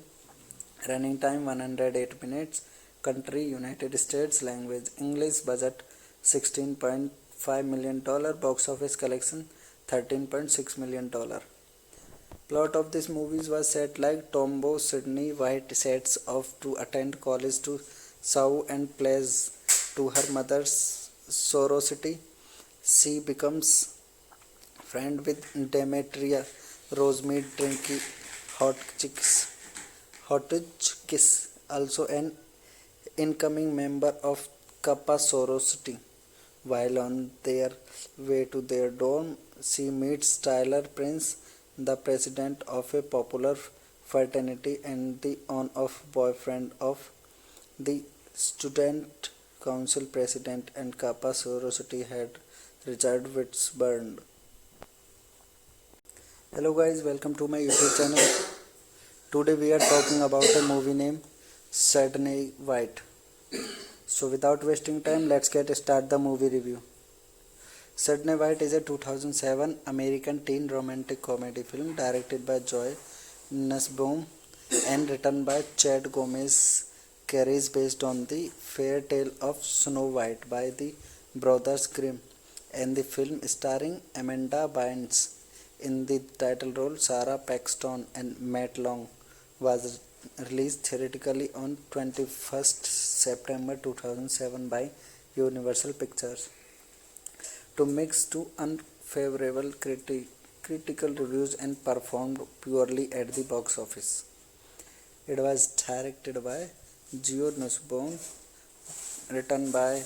running time 108 minutes, Country United States. Language English. Budget $16.5 million. Box office collection $13.6 million. Plot of this movie was set like Tombow Sydney White sets off to attend college to Sau and plays to her mother's sorority. She becomes friend with Demetria, Rosemead drinking Hotchkiss, also an incoming member of Kappa sorority. While on their way to their dorm, she meets Tyler Prince, the president of a popular fraternity and the on-off boyfriend of the student council president and Kappa sorority head Richard Whitburn. Hello guys, welcome to my YouTube channel. Today we are talking about a movie named Sydney White. So without wasting time, let's get start the movie review. Sydney White is a 2007 American teen romantic comedy film directed by Joy Nussbaum and written by Chad Gomez. Carries based on the fairy tale of Snow White by the Brothers Grimm, and the film starring Amanda Bynes in the title role. Sarah Paxton and Matt Long was released theatrically on 21st September 2007 by Universal Pictures. To mixed to unfavorable critical reviews and performed poorly at the box office. It was directed by Geo Nussbaum, written by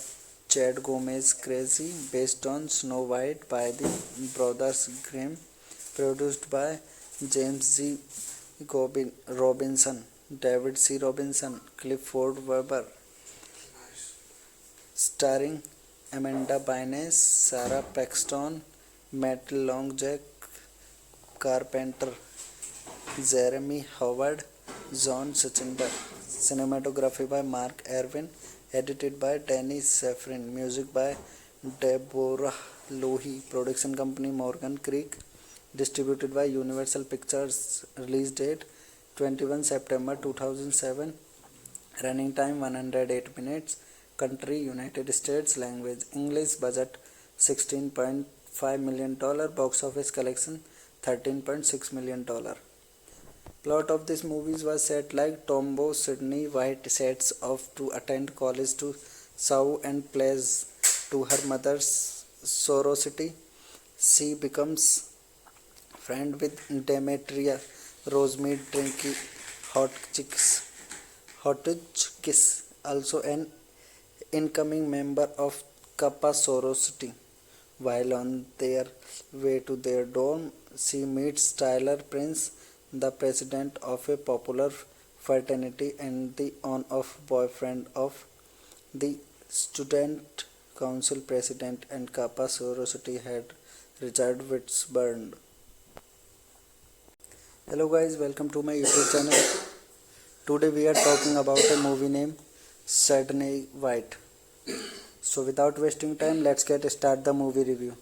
Chad Gomez. Crazy based on Snow White by the Brothers Grimm, produced by James G. Robinson, David C. Robinson, Clifford Weber, starring Amanda Bynes, Sarah Paxton, Matt Long, Jack Carpenter, Jeremy Howard, John Suchinda. Cinematography by Mark Erwin, edited by Danny Safran, music by Deborah Lohi, production company Morgan Creek, distributed by Universal Pictures. Release date 21 September 2007, running time 108 minutes, country United States, language English, budget $16.5 million, box office collection $13.6 million. Plot of this movie was set like Tombow Sydney White sets off to attend college to Sau and plays to her mother's sorority. She becomes friend with Demetria, Rosemead drinking Hotchkiss, also an incoming member of Kappa sorority. While on their way to their dorm, she meets Tyler Prince, the president of a popular fraternity and the on-off boyfriend of the student council president and Kappa sorority head Richard Whitburn. Hello guys, welcome to my YouTube channel. Today we are talking about a movie named Sydney White. So without wasting time, let's get start the movie review.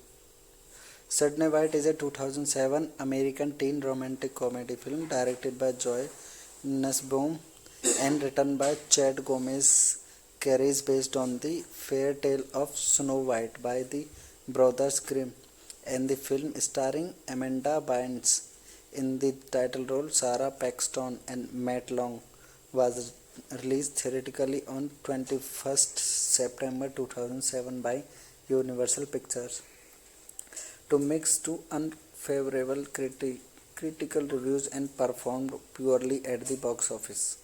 Sydney White is a 2007 American teen romantic comedy film directed by Joy Nussbaum and written by Chad Gomez. Carries based on the fairy tale of Snow White by the Brothers Grimm, and the film starring Amanda Bynes in the title role. Sarah Paxton and Matt Long was released theatrically on 21st September 2007 by Universal Pictures. To mixed to unfavorable critical reviews and performed poorly at the box office.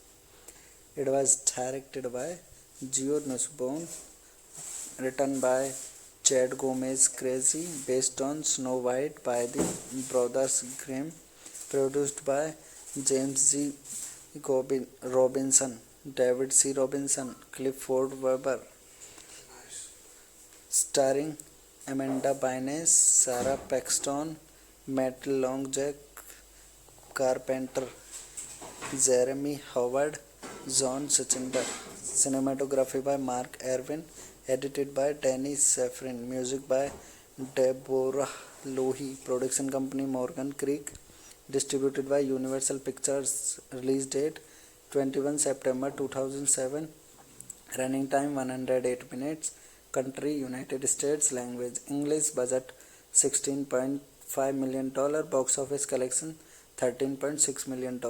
It was directed by Geo Nussbaum, written by Chad Gomez. Crazy based on Snow White by the Brothers Grimm, produced by James G. Robinson, David C. Robinson, Clifford Weber, starring Amanda Bynes, Sarah Paxton, Matt Long, Jack Carpenter, Jeremy Howard, John Suchinda. Cinematography by Mark Erwin, edited by Danny Safran, music by Deborah Lohi, production company Morgan Creek, distributed by Universal Pictures. Release date 21 September 2007, Running time 108 minutes. Country United States. Language English. Budget $16.5 million. Box office collection $13.6 million.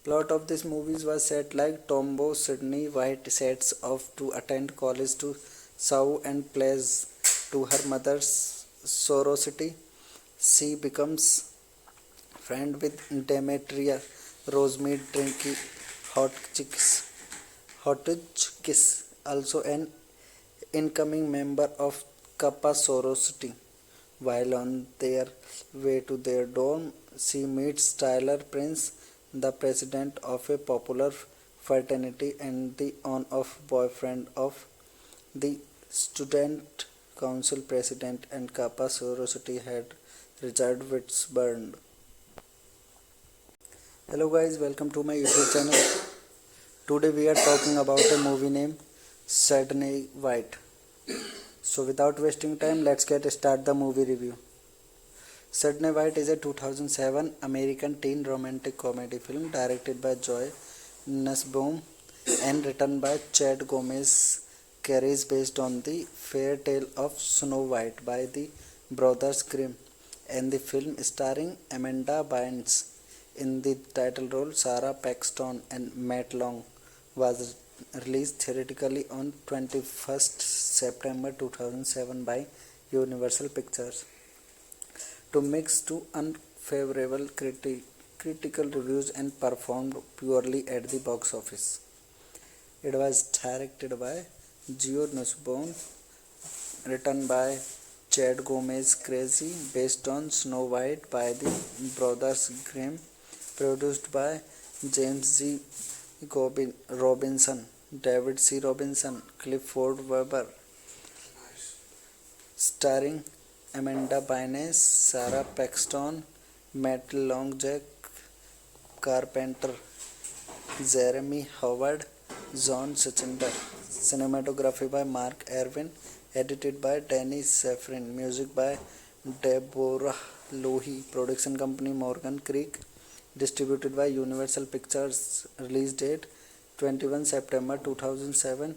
Plot of this movie was set like Tombow Sydney White sets off to attend college to serve and pledge to her mother's sorority. She becomes friend with Demetria Rosemead Drinky Hotchkiss, also an incoming member of Kappa sorority. While on their way to their dorm, she meets Tyler Prince, the president of a popular fraternity and the on-off boyfriend of the student council president and Kappa sorority head Richard Whitburn. Hello guys, welcome to my YouTube channel. Today we are talking about a movie named Sydney White. So without wasting time, let's get start the movie review. Sydney White is a 2007 American teen romantic comedy film directed by Joy Nussbaum and written by Chad Gomez. Carries based on the fairy tale of Snow White by the Brothers Grimm, and the film starring Amanda Bynes in the title role. Sarah Paxton and Matt Long was released theatrically on 21st September 2007 by Universal Pictures. To mix to unfavorable critical reviews and performed poorly at the box office. It was directed by Geo Nussbaum, written by Chad Gomez Crazy, based on Snow White by the Brothers Grimm, produced by James G. Robinson, David C. Robinson, Clifford Weber, starring Amanda Bynes, Sarah Paxton, Matt Long, Jack Carpenter, Jeremy Howard, John Schinder. Cinematography by Mark Erwin, edited by Danny Safran, music by Deborah Lohi, production company Morgan Creek, distributed by Universal Pictures. Release date 21 September 2007.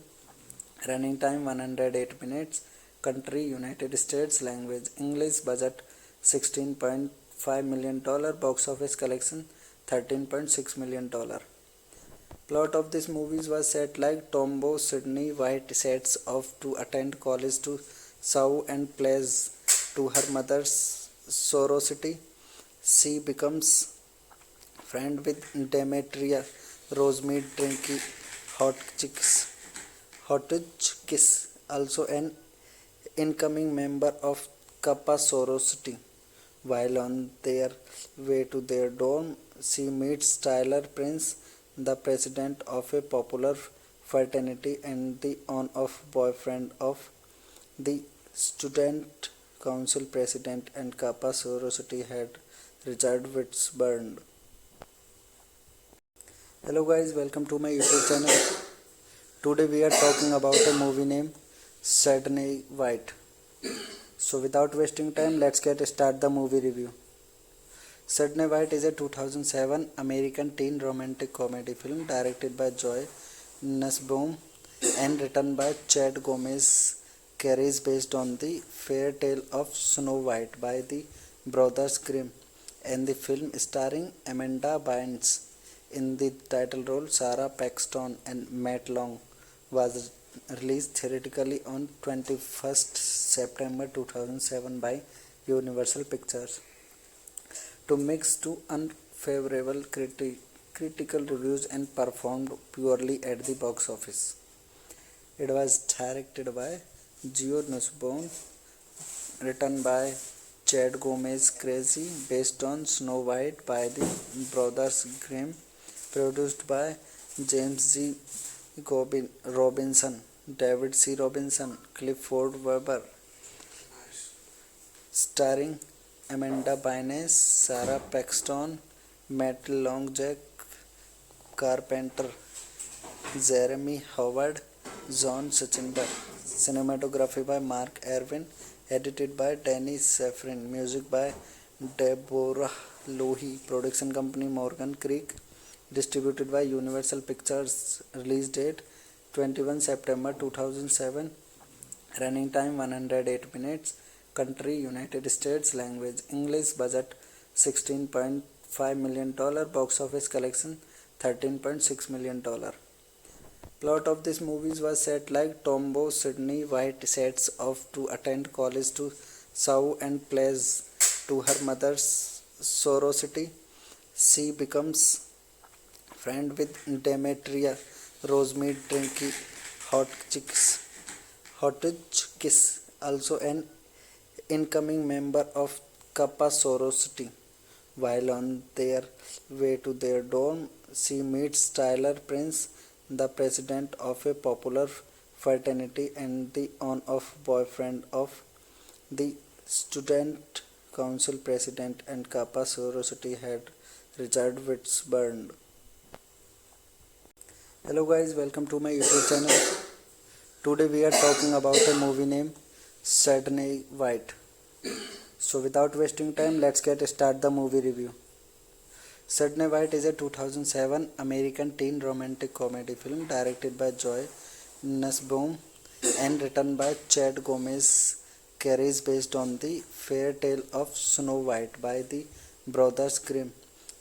Running time 108 minutes. Country United States. Language English. Budget $16.5 million. Box office collection $13.6 million. Plot of this movie was set like Tombow Sydney White sets off to attend college to serve and pledge to her mother's sorority. She becomes friend with Demetria Rosemead Drinky Hotchkiss, also an incoming member of Kappa sorority. While on their way to their dorm, she meets Tyler Prince, the president of a popular fraternity and the on-off boyfriend of the student council president and Kappa sorority head Richard Whitburn. Hello guys, welcome to my YouTube channel. Today we are talking about a movie named Sydney White. So without wasting time, let's get start the movie review. Sydney White is a 2007 American teen romantic comedy film directed by Joy Nussbaum and written by Chad Gomez. Carries based on the fairy tale of Snow White by the Brothers Grimm, and the film starring Amanda Bynes in the title role. Sarah Paxton and Matt Long was released theatrically on 21st September 2007 by Universal Pictures. To mix to unfavorable critical reviews and performed poorly at the box office. It was directed by Geo Nussbaum, written by Chad Gomez Crazy, based on Snow White by the Brothers Grimm, produced by James G. Robinson, David C. Robinson, Clifford Weber, starring Amanda Bynes, Sarah Paxton, Matt Long, Jack Carpenter, Jeremy Howard, John Schinder. Cinematography by Mark Erwin, edited by Danny Safran, music by Deborah Lohi, production company Morgan Creek, distributed by Universal Pictures. Release date 21 September 2007. Running time 108 minutes. Country United States. Language English. Budget $16.5 million. Box office collection $13.6 million. Plot of this movie was set like Tombow Sydney White sets off to attend college to sow and plays to her mother's sorority. She becomes friend with Demetria Rosemead Drinky Hotchkiss, also an incoming member of Kappa sorority. While on their way to their dorm, she meets Tyler Prince, the president of a popular fraternity and the on-off boyfriend of the student council president and Kappa sorority head Richard Witzburn. Hello guys, welcome to my YouTube channel. Today we are talking about a movie named Sydney White. So without wasting time, let's get start the movie review. Sydney White is a 2007 American teen romantic comedy film directed by Joy Nussbaum and written by Chad Gomez. Carries based on the fairy tale of Snow White by the Brothers Grimm,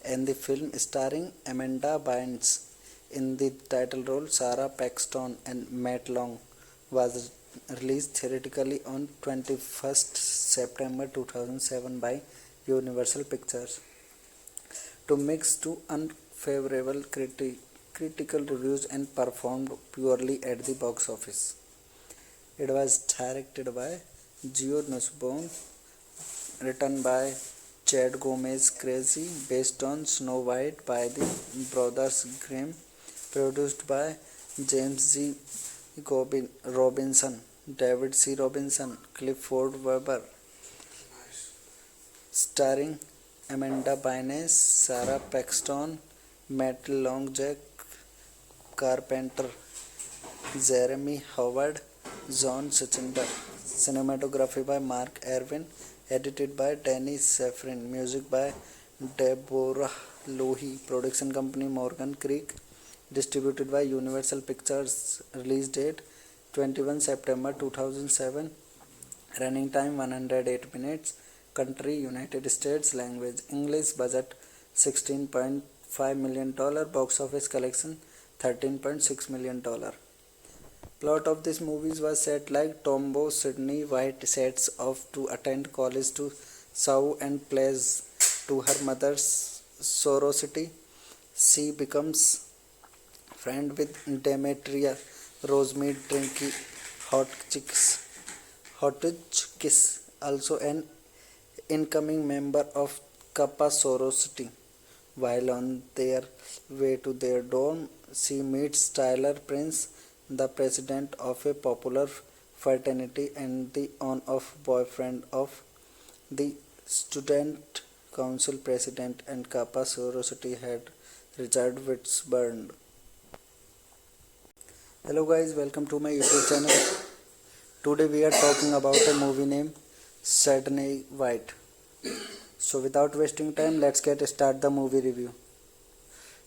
and the film starring Amanda Bynes. In the title role, Sarah Paxton and Matt Long was released theatrically on 21st September 2007 by Universal Pictures. To mix to unfavorable critical reviews and performed poorly at the box office. It was directed by Geo Nussbaum, written by Chad Gomez Crazy, based on Snow White by the Brothers Grimm, produced by James G. Robinson, David C. Robinson, Clifford Weber, starring Amanda Bynes, Sarah Paxton, Matt Long, Jack Carpenter, Jeremy Howard, John Sachinda. Cinematography by Mark Erwin, edited by Danny Safran, music by Deborah Lohi, production company Morgan Creek, distributed by Universal Pictures. Release date 21 September 2007. Running time 108 minutes. Country United States. Language English. Budget $16.5 million. Box office collection $13.6 million. Plot of this movie was set like Tombow Sydney White sets off to attend college to sow and plays to her mother's sorority. She becomes friend with Demetria Rosemead Drinky Hotchkiss, also an incoming member of Kappa sorority. While on their way to their dorm, she meets Tyler Prince, the president of a popular fraternity and the on-off boyfriend of the student council president and Kappa sorority head Richard Witzburn. Hello guys, welcome to my YouTube channel. Today we are talking about a movie named Sydney White. So without wasting time, let's get start the movie review.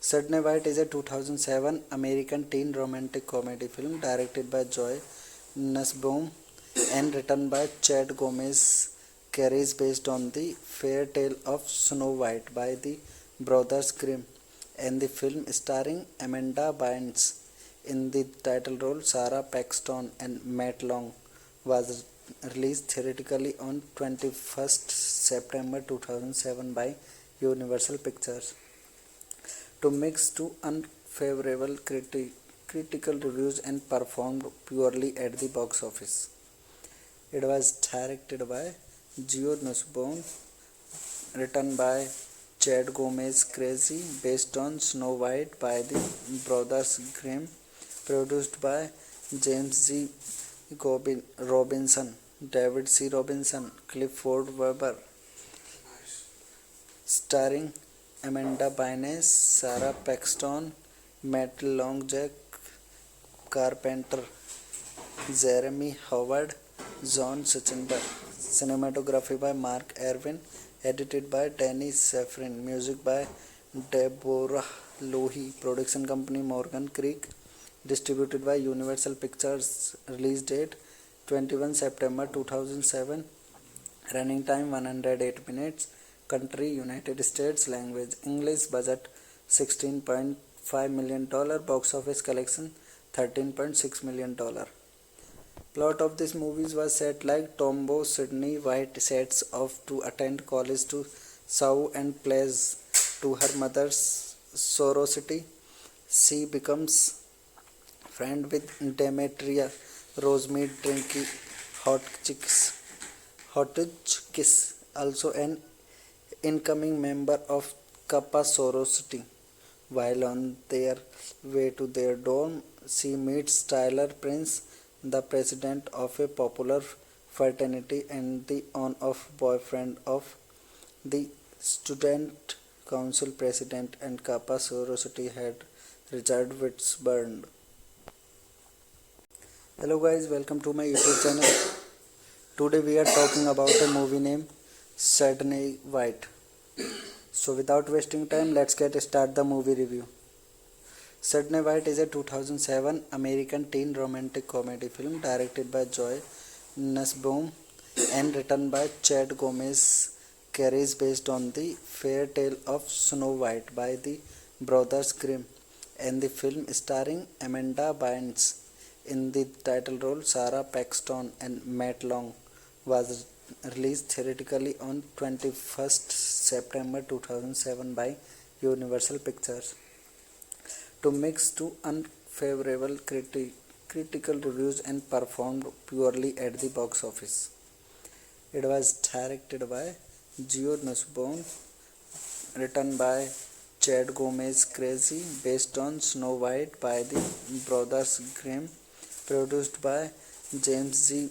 Sydney White is a 2007 American teen romantic comedy film directed by Joy Nussbaum and written by Chad Gomez. Carries based on the fairy tale of Snow White by the Brothers Grimm, and the film starring Amanda Bynes. In the title role, Sarah Paxton and Matt Long was released theatrically on 21st September 2007 by Universal Pictures. To mix to unfavorable critical reviews and performed poorly at the box office. It was directed by Geo Nussbaum, written by Chad Gomez Crazy, based on Snow White by the Brothers Grimm, produced by James G. Robinson, David C. Robinson, Clifford Weber, starring Amanda Bynes, Sarah Paxton, Matt Long, Jack Carpenter, Jeremy Howard, John Sachinda. Cinematography by Mark Erwin, edited by Danny Safran, music by Deborah Lohi, production company Morgan Creek, distributed by Universal Pictures. Release date 21 September 2007. Running time 108 minutes. Country United States. Language English. Budget $16.5 million. Box office collection $13.6 million. Plot of this movie was set like Tombow Sydney White sets off to attend college to sow and plays to her mother's sorority. She becomes friend with Demetria Rosemead drinking Hotchkiss, also an incoming member of Kappa sorority. While on their way to their dorm, she meets Tyler Prince, the president of a popular fraternity and the on-off boyfriend of the student council president and Kappa sorority head Richard Whitburn. Hello guys, welcome to my YouTube channel. Today we are talking about a movie named Sydney White. So without wasting time, let's start the movie review. Sydney White is a 2007 American teen romantic comedy film directed by Joy Nussbaum and written by Chad Gomez. Carries based on the fairy tale of Snow White by the Brothers Grimm, and the film starring Amanda Bynes in the title role. Sarah Paxton and Matt Long was released theatrically on 21st September 2007 by Universal Pictures. To mixed to unfavorable critical reviews and performed poorly at the box office. It was directed by Geo Nussbaum, written by Chad Gomez. Crazy based on Snow White by the Brothers Grimm, produced by James G.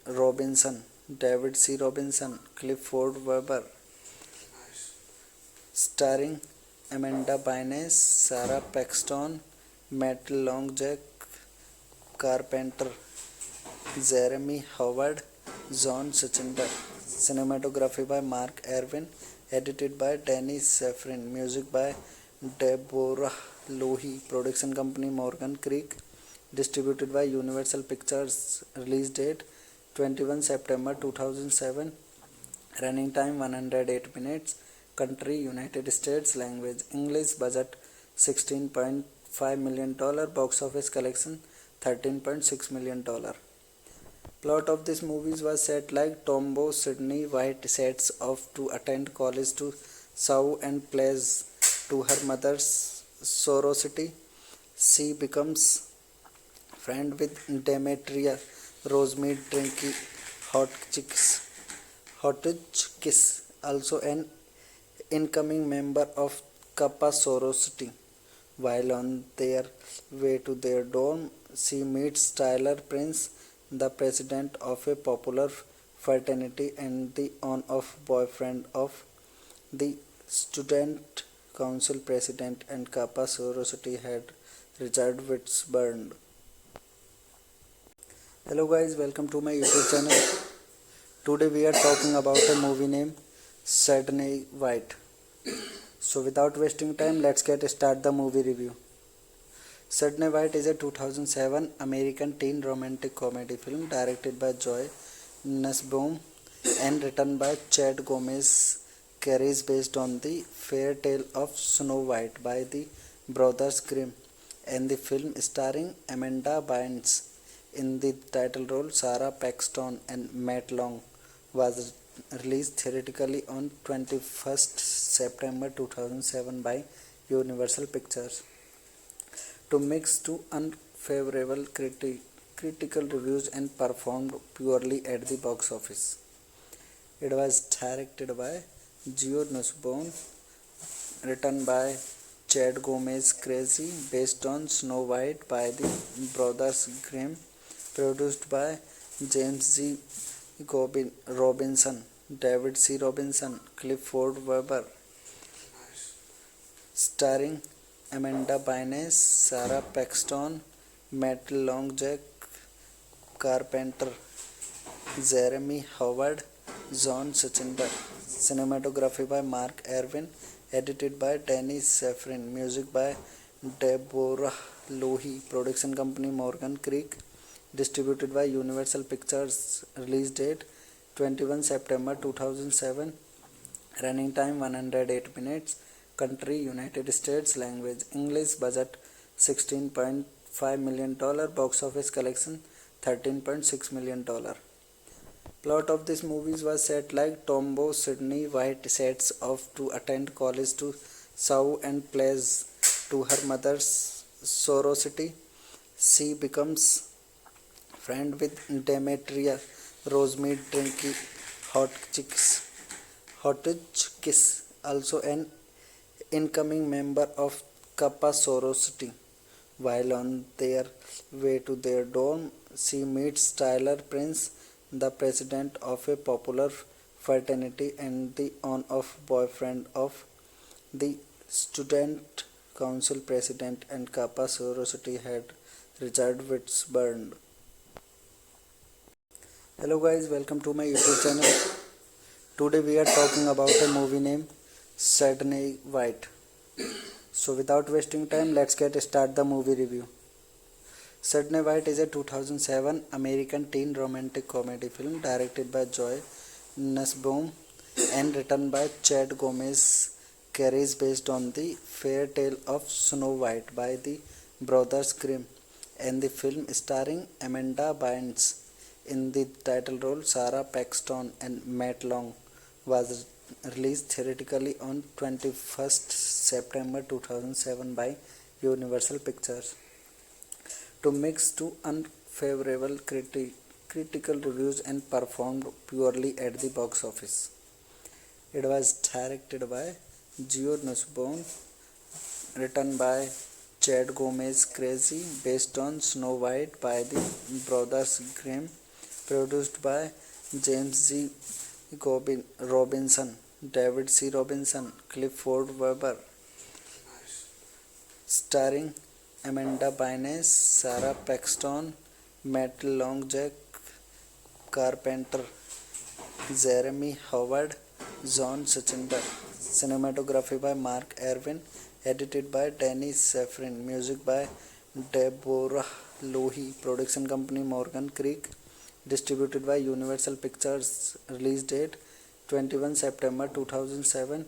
Robinson, David C. Robinson, Clifford Weber, starring Amanda Bynes, Sarah Paxton, Matt Long, Jack Carpenter, Jeremy Howard, John Suchinder. Cinematography by Mark Erwin, edited by Danny Safran, music by Deborah Lohi, production company Morgan Creek, distributed by Universal Pictures. Release date 21 September 2007. Running time 108 minutes. Country United States. Language English. Budget $16.5 million. Box office collection $13.6 million. Plot of this movie was set like Tombow Sydney White sets off to attend college to sow and plays to her mother's sorority. She becomes friend with Demetria Rosemead drinking Hotchkiss, also an incoming member of Kappa sorority. While on their way to their dorm, she meets Tyler Prince, the president of a popular fraternity and the on-off boyfriend of the student council president and Kappa sorority head Richard Whitburn. Hello guys, welcome to my YouTube channel. Today we are talking about a movie named Sydney White. So without wasting time, let's start the movie review. Sydney White is a 2007 American teen romantic comedy film directed by Joy Nussbaum and written by Chad Gomez. Carries based on the fairy tale of Snow White by the Brothers Grimm, and the film starring Amanda Bynes in the title role. Sarah Paxton and Matt Long was released theatrically on 21st September 2007 by Universal Pictures. To mixed to unfavorable critical reviews and performed poorly at the box office. It was directed by Geo Nussbaum, written by Chad Gomez. Crazy based on Snow White by the Brothers Grimm, produced by James G. Robinson, David C. Robinson, Clifford Weber, starring Amanda Bynes, Sarah Paxton, Matt Long, Jack Carpenter, Jeremy Howard, John Suchinder. Cinematography by Mark Erwin, edited by Danny Safran, music by Deborah Lohi, production company Morgan Creek, distributed by Universal Pictures, release date 21 September 2007, running time 108 minutes, country United States, language English, budget $16.5 million, box office collection $13.6 million. Plot of this movie was set like Tombow Sydney White sets off to attend college to sow and plays to her mother's sorority. She becomes friend with Demetria, Rosemead Drinky, Hotchkiss, also an incoming member of Kappa sorority. While on their way to their dorm, she meets Tyler Prince, the president of a popular fraternity and the on-off boyfriend of the student council president and Kappa sorority head Richard Whitburn. Hello guys, welcome to my YouTube channel. Today we are talking about a movie named Sydney White. So without wasting time, let's get start the movie review. Sydney White is a 2007 American teen romantic comedy film directed by Joy Nussbaum and written by Chad Gomez. Carries based on the fairy tale of Snow White by the Brothers Grimm, and the film starring Amanda Bynes in the title role. Sarah Paxton and Matt Long was released theatrically on 21st September 2007 by Universal Pictures. To mix to unfavorable critical reviews and performed poorly at the box office. It was directed by Geo Nussbaum, written by Chad Gomez Crazy, based on Snow White by the Brothers Grimm, produced by James G. Robinson, David C. Robinson, Clifford Weber, starring Amanda Bynes, Sarah Paxton, Matt Long, Jack Carpenter, Jeremy Howard, John Sachindar. Cinematography by Mark Erwin, edited by Danny Safran, music by Deborah Lohi, production company Morgan Creek, distributed by Universal Pictures, release date 21 September 2007,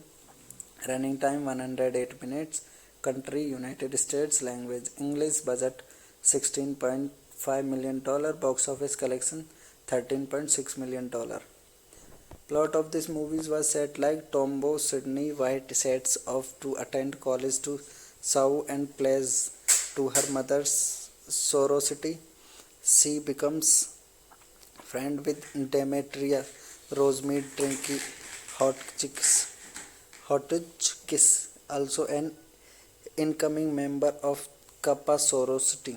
running time 108 minutes, country United States, language English, budget $16.5 million, box office collection $13.6 million. Plot of this movie was set like Tombow Sydney White sets off to attend college to sow and plays to her mother's sorority. She becomes friend with Demetria, Rosemead Drinky, Hotchkiss, also an incoming member of Kappa sorority.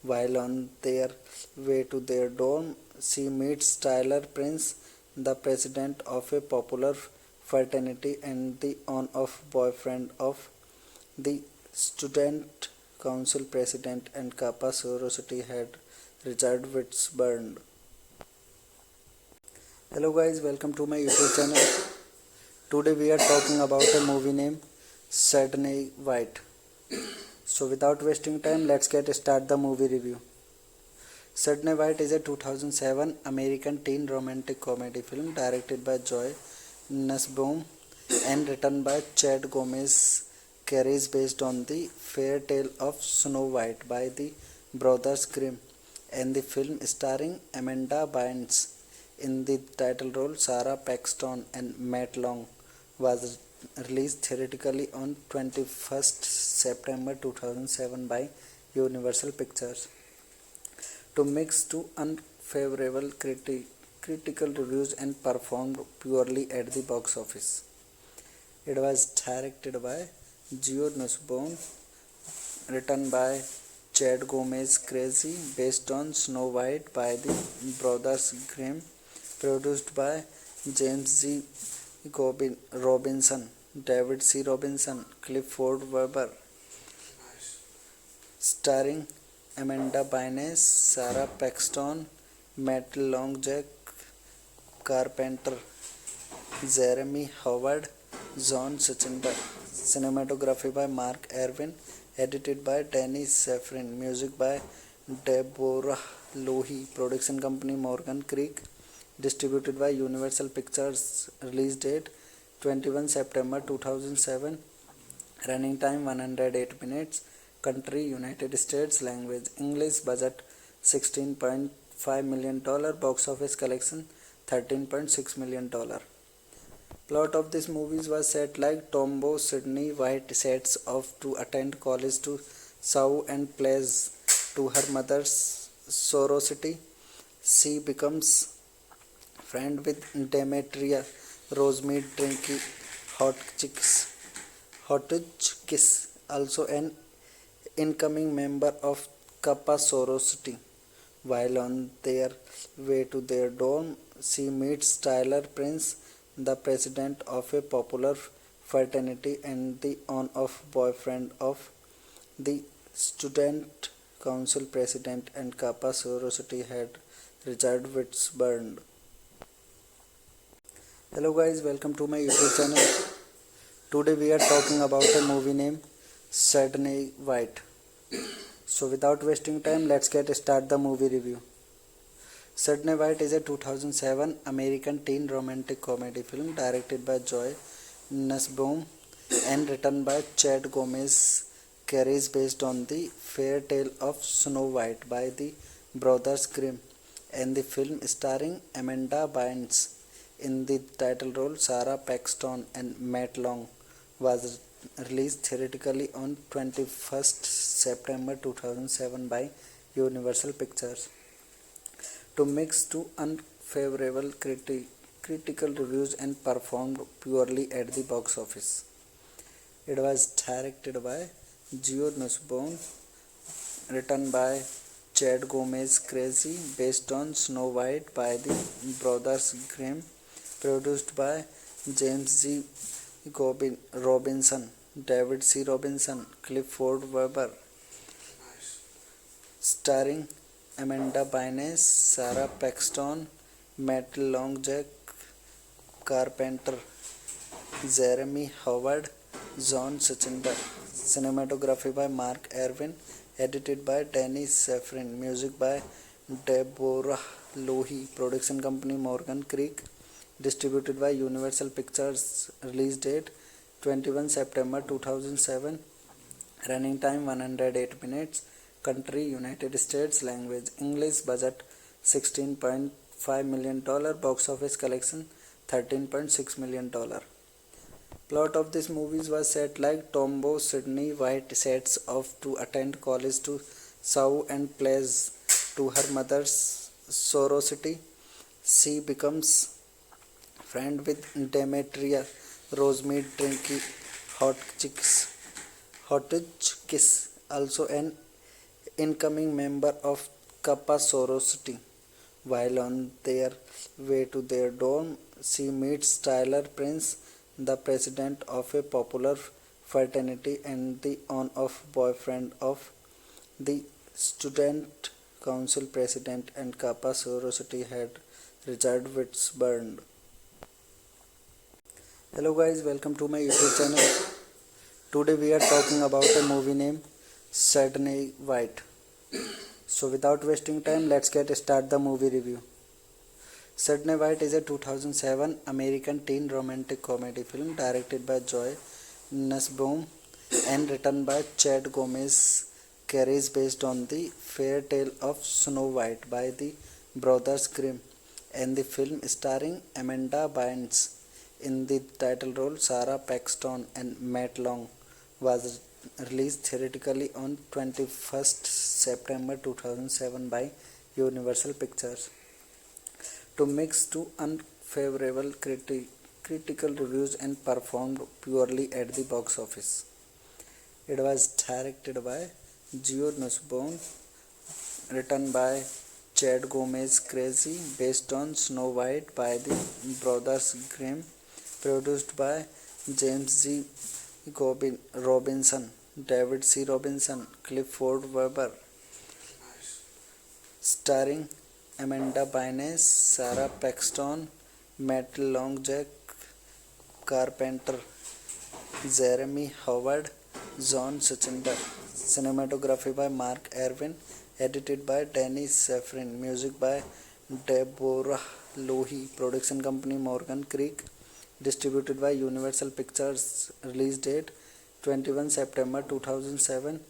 While on their way to their dorm, she meets Tyler Prince, the president of a popular fraternity and the on-off boyfriend of the student council president and Kappa sorority head Richard Whitburn. Hello guys, welcome to my YouTube channel. Today we are talking about a movie named Sydney White. So without wasting time, let's get start the movie review. Sydney White is a 2007 American teen romantic comedy film directed by Joy Nussbaum and written by Chad Gomez. Carries based on the fairy tale of Snow White by the Brothers Grimm, and the film starring Amanda Bynes in the title role. Sarah Paxton and Matt Long was released theatrically on 21st September 2007 by Universal Pictures. To mix to unfavorable critical reviews and performed poorly at the box office. It was directed by Geo Nussbaum, written by Chad Gomez Crazy, based on Snow White by the Brothers Grimm, produced by James G. Robinson, David C. Robinson, Clifford Weber, starring Amanda Bynes, Sarah Paxton, Matt Long, Jack Carpenter, Jeremy Howard, John Sachindar. Cinematography by Mark Erwin, edited by Danny Safran, music by Deborah Lohi, production company Morgan Creek, distributed by Universal Pictures, release date 21 September 2007, running time 108 minutes, country United States, language English, budget $16.5 million, box office collection $13.6 million. Plot of this movie was set like Tombow Sydney White sets off to attend college to Sau and plays to her mother's sorority. She becomes friend with Demetria Rosemead drinking Hotchkiss, also an incoming member of Kappa sorority. While on their way to their dorm, she meets Tyler Prince, the president of a popular fraternity and the on-off boyfriend of the student council president and Kappa sorority head Richard Whitburn. Hello guys, welcome to my YouTube channel. Today we are talking about a movie named Sydney White. So without wasting time, let's get start the movie review. Sydney White is a 2007 American teen romantic comedy film directed by Joy Nussbaum and written by Chad Gomez. Carries based on the fairy tale of Snow White by the Brothers Grimm, and the film starring Amanda Bynes in the title role, Sarah Paxton and Matt Long, was released theatrically on 21st September 2007 by Universal Pictures. To mix to unfavorable critical reviews and performed poorly at the box office. It was directed by Joe Nussbaum, written by Chad Gomez Crazy, based on Snow White by the Brothers Grimm, produced by James G. Robinson, David C. Robinson, Clifford Weber, starring Amanda Bynes, Sarah Paxton, Matt Long, Jack Carpenter, Jeremy Howard, John Sachinder. Cinematography by Mark Erwin, edited by Danny Safran, music by Deborah Lohi, production company Morgan Creek, distributed by Universal Pictures, release date 21 September 2007, running time 108 minutes, country United States, language English, budget $16.5 million, box office collection $13.6 million. Plot of this movie was set like Tombow Sydney White sets off to attend college to Sau and plays to her mother's sorority. She becomes friend with Demetria Rosemead drinking Hotchkiss, also an incoming member of Kappa sorority. While on their way to their dorm, she meets Tyler Prince, the president of a popular fraternity and the on-off boyfriend of the student council president and Kappa sorority head Richard Whitburn. Hello guys, welcome to my YouTube channel. Today we are talking about a movie named Sydney White. So without wasting time, let's get start the movie review. Sydney White is a 2007 American teen romantic comedy film directed by Joy Nussbaum and written by Chad Gomez. Carries based on the fairy tale of Snow White by the Brothers Grimm, and the film starring Amanda Bynes in the title role, Sarah Paxton and Matt Long, was released theatrically on 21st September 2007 by Universal Pictures. To mix to unfavorable critical reviews and performed poorly at the box office. It was directed by Joe Nussbaum, written by Chad Gomez Crazy, based on Snow White by the Brothers Grimm, produced by James G. Robinson, David C. Robinson, Clifford Weber, starring Amanda Bynes, Sarah Paxton, Matt Long, Jack Carpenter, Jeremy Howard, John Sachinder. cinematography by Mark Erwin, edited by Danny Safran, music by Deborah Lohi, production company Morgan Creek, distributed by Universal Pictures, release date 21 September 2007,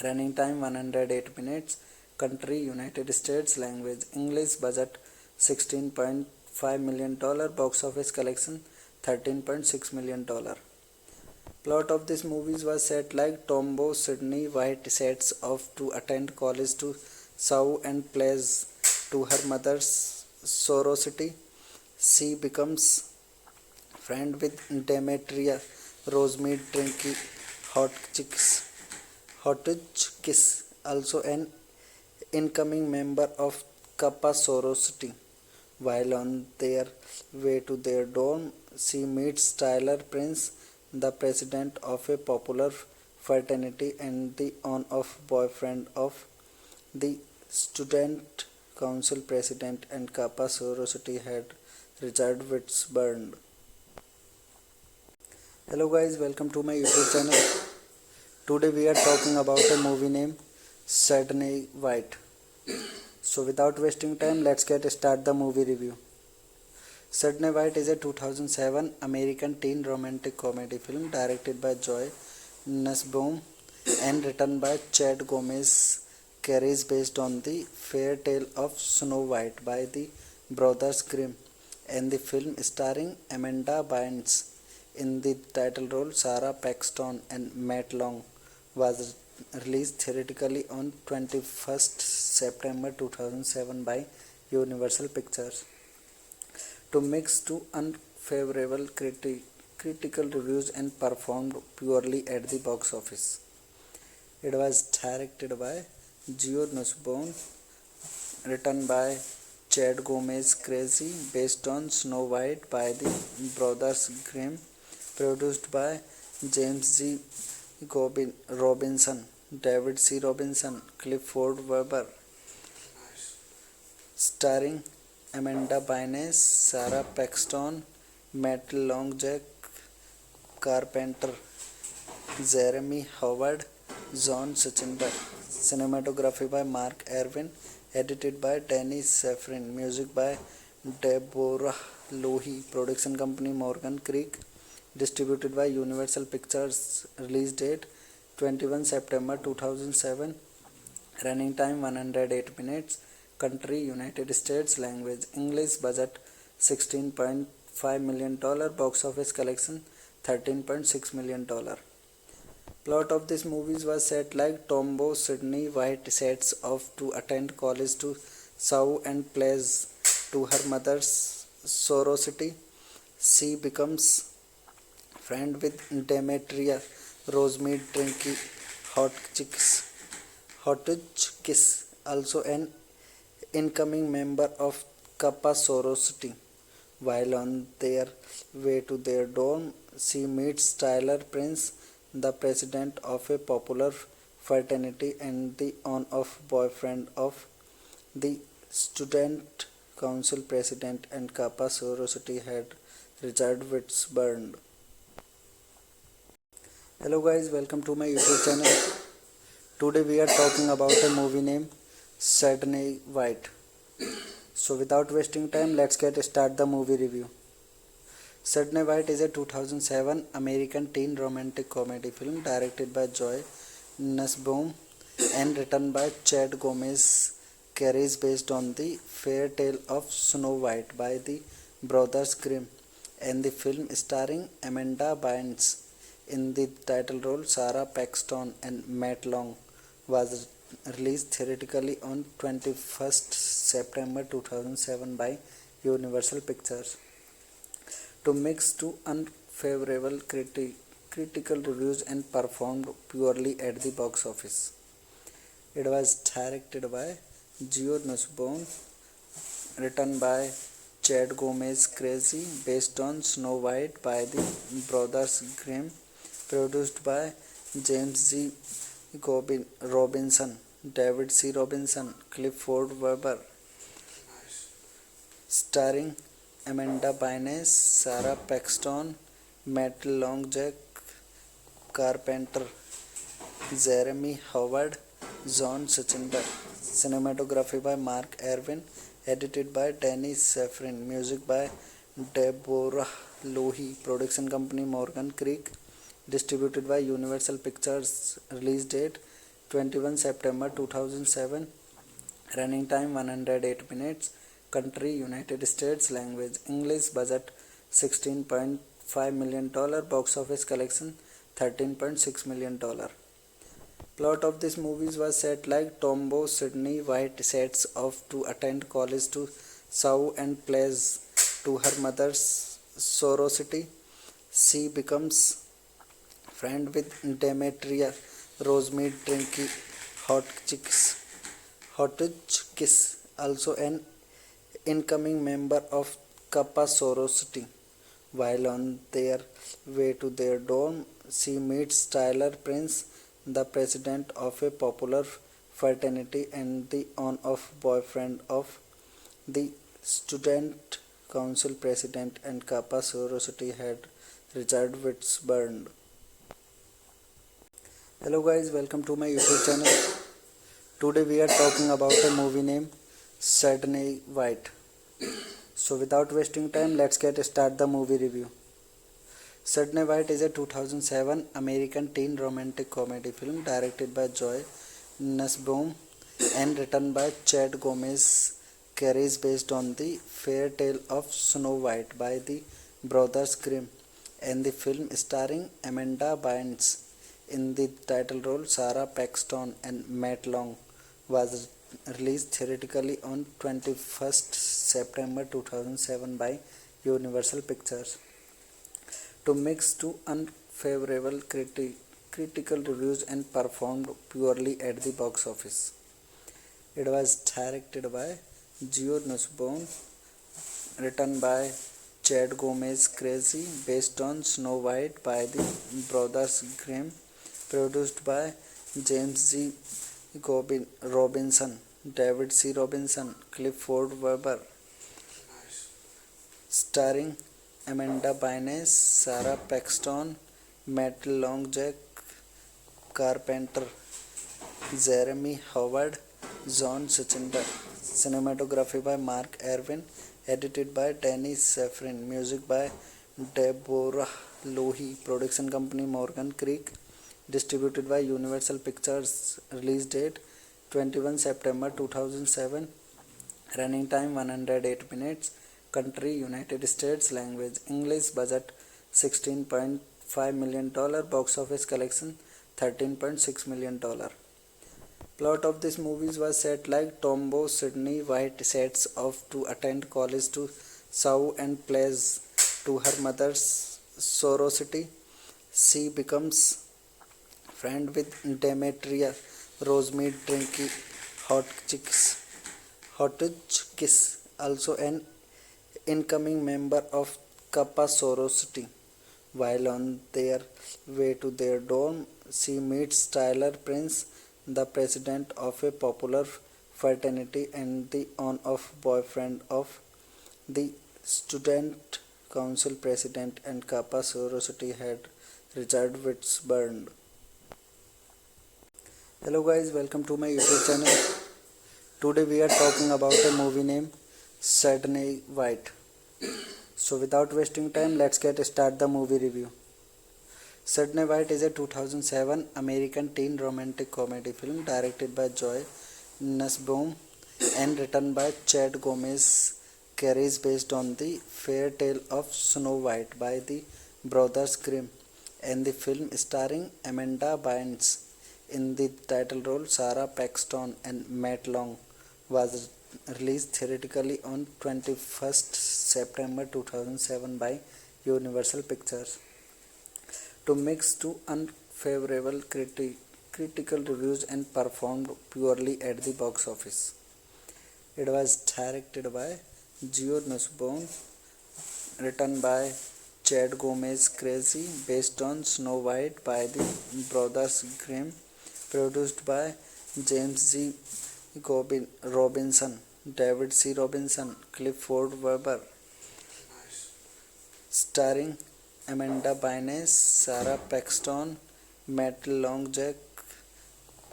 running time 108 minutes, country United States, language English, budget $16.5 million, box office collection $13.6 million. Plot of this movie was set like Tombow Sydney White sets off to attend college to serve and plays to her mother's sorority. She becomes friend with Demetria Rosemead drinking Hotchkiss, also an incoming member of Kappa sorority. While on their way to their dorm, she meets Tyler Prince, the president of a popular fraternity and the on-off boyfriend of the student council president and Kappa sorority head Richard Whitburn. Hello guys, welcome to my YouTube channel. Today we are talking about a movie named Sydney White. So without wasting time, let's get start the movie review. Sydney White is a 2007 American teen romantic comedy film directed by Joy Nussbaum and written by Chad Gomez. Carries based on the fairy tale of Snow White by the Brothers Grimm, and the film starring Amanda Bynes in the title role, Sarah Paxton and Matt Long, was released theatrically on 21st September 2007 by Universal Pictures. To mixed to unfavorable critical reviews and performed poorly at the box office. It was directed by Gio Nussbaum, written by Chad Gomez Crazy, based on Snow White by the Brothers Grimm, produced by James G. Robinson, David C. Robinson, Clifford Weber, starring Amanda Bynes, Sarah Paxton, Matt Long, Jack Carpenter, Jeremy Howard, John Sachinda. Cinematography by Mark Erwin, edited by Danny Safran, music by Deborah Lohi, production company Morgan Creek, distributed by Universal Pictures, release date 21 September 2007, running time 108 minutes, country United States, language English, budget $16.5 million, box office collection $13.6 million. Plot of this movie was set like Tombow Sydney White sets off to attend college to serve and plays to her mother's sorority. She becomes friend with Demetria Rosemead drinking Hotchkiss, also an incoming member of Kappa sorority. While on their way to their dorm, she meets Tyler Prince, the president of a popular fraternity and the on-off boyfriend of the student council president and Kappa sorority head Richard Whitburn. Hello guys, welcome to my YouTube channel. Today we are talking about a movie named Sydney White. So without wasting time, let's get start the movie review. Sydney White is a 2007 American teen romantic comedy film directed by Joy Nussbaum and written by Chad Gomez. Carries based on the fairy tale of Snow White by the Brothers Grimm, and the film starring Amanda Bynes in the title role, Sarah Paxton and Matt Long, was released theatrically on 21st September 2007 by Universal Pictures. To mixed to unfavorable critical reviews and performed poorly at the box office. It was directed by Gio Nussbaum, written by Chad Gomez Crazy, based on Snow White by the Brothers Grimm, produced by James G. Robinson, David C. Robinson, Clifford Weber, starring Amanda Bynes, Sarah Paxton, Matt Long, Jack Carpenter, Jeremy Howard, John Sachinder. Cinematography by Mark Erwin. Edited by Danny Safran. Music by Deborah Lohi. Production company Morgan Creek. Distributed by Universal Pictures. Release date 21 September 2007. Running time 108 minutes. Country United States. Language English. Budget $16.5 million. Box office collection $13.6 million. Plot of this movie was set like Tombow Sydney White sets off to attend college to sow and plays to her mother's sorority. She becomes friend with Demetria Rosemead Drinky Hotchkiss, also an incoming member of Kappa sorority. While on their way to their dorm, she meets Tyler Prince, the president of a popular fraternity and the on-off boyfriend of the student council president and Kappa sorority head Richard Whitburn. Hello guys, welcome to my YouTube channel. Today we are talking about a movie named Sydney White. So without wasting time, let's get start the movie review. Sydney White is a 2007 American teen romantic comedy film directed by Joy Nussbaum and written by Chad Gomez. Carries based on the fairy tale of Snow White by the Brothers Grimm, and the film starring Amanda Bynes in the title role. Sarah Paxton and Matt Long was released theatrically on 21st September 2007 by Universal Pictures to mixed to unfavorable critical reviews and performed poorly at the box office. It was directed by Geo Nussbaum, written by Chad Gomez. Crazy based on Snow White by the Brothers Grimm, produced by James G. Robinson, David C. Robinson, Clifford Weber, starring Amanda Bynes, Sarah Paxton, Matt Long, Jack Carpenter, Jeremy Howard, John Sachinder. Cinematography by Mark Erwin. Edited by Danny Safran. Music by Deborah Lohi. Production company Morgan Creek. Distributed by Universal Pictures. Release date 21 September 2007. Running time 108 minutes. Country United States. Language English. Budget $16.5 million. Box office collection $13.6 million. Plot of this movie was set like Tombow Sydney White sets off to attend college to sow and plays to her mother's sorority. She becomes friend with Demetria Rosemead Drinky Hotchkiss, also an incoming member of Kappa sorority. While on their way to their dorm, she meets Tyler Prince, the president of a popular fraternity and the on-off boyfriend of the student council president and Kappa sorority head Richard Whitburn. Hello guys, welcome to my YouTube channel. Today we are talking about a movie named Sydney White. So without wasting time, let's get start the movie review. Sydney White is a 2007 American teen romantic comedy film directed by Joy Nussbaum and written by Chad Gomez. Carries based on the fairy tale of Snow White by the Brothers Grimm, and the film starring Amanda Bynes in the title role. Sarah Paxton and Matt Long was released theatrically on 21st September 2007 by Universal Pictures to mixed to unfavorable critical reviews and performed poorly at the box office. It was directed by Geo Nussbaum, written by Chad Gomez. Crazy based on Snow White by the Brothers Grimm, produced by James G. Robinson, David C. Robinson, Clifford Weber, starring Amanda Bynes, Sarah Paxton, Matt Long, Jack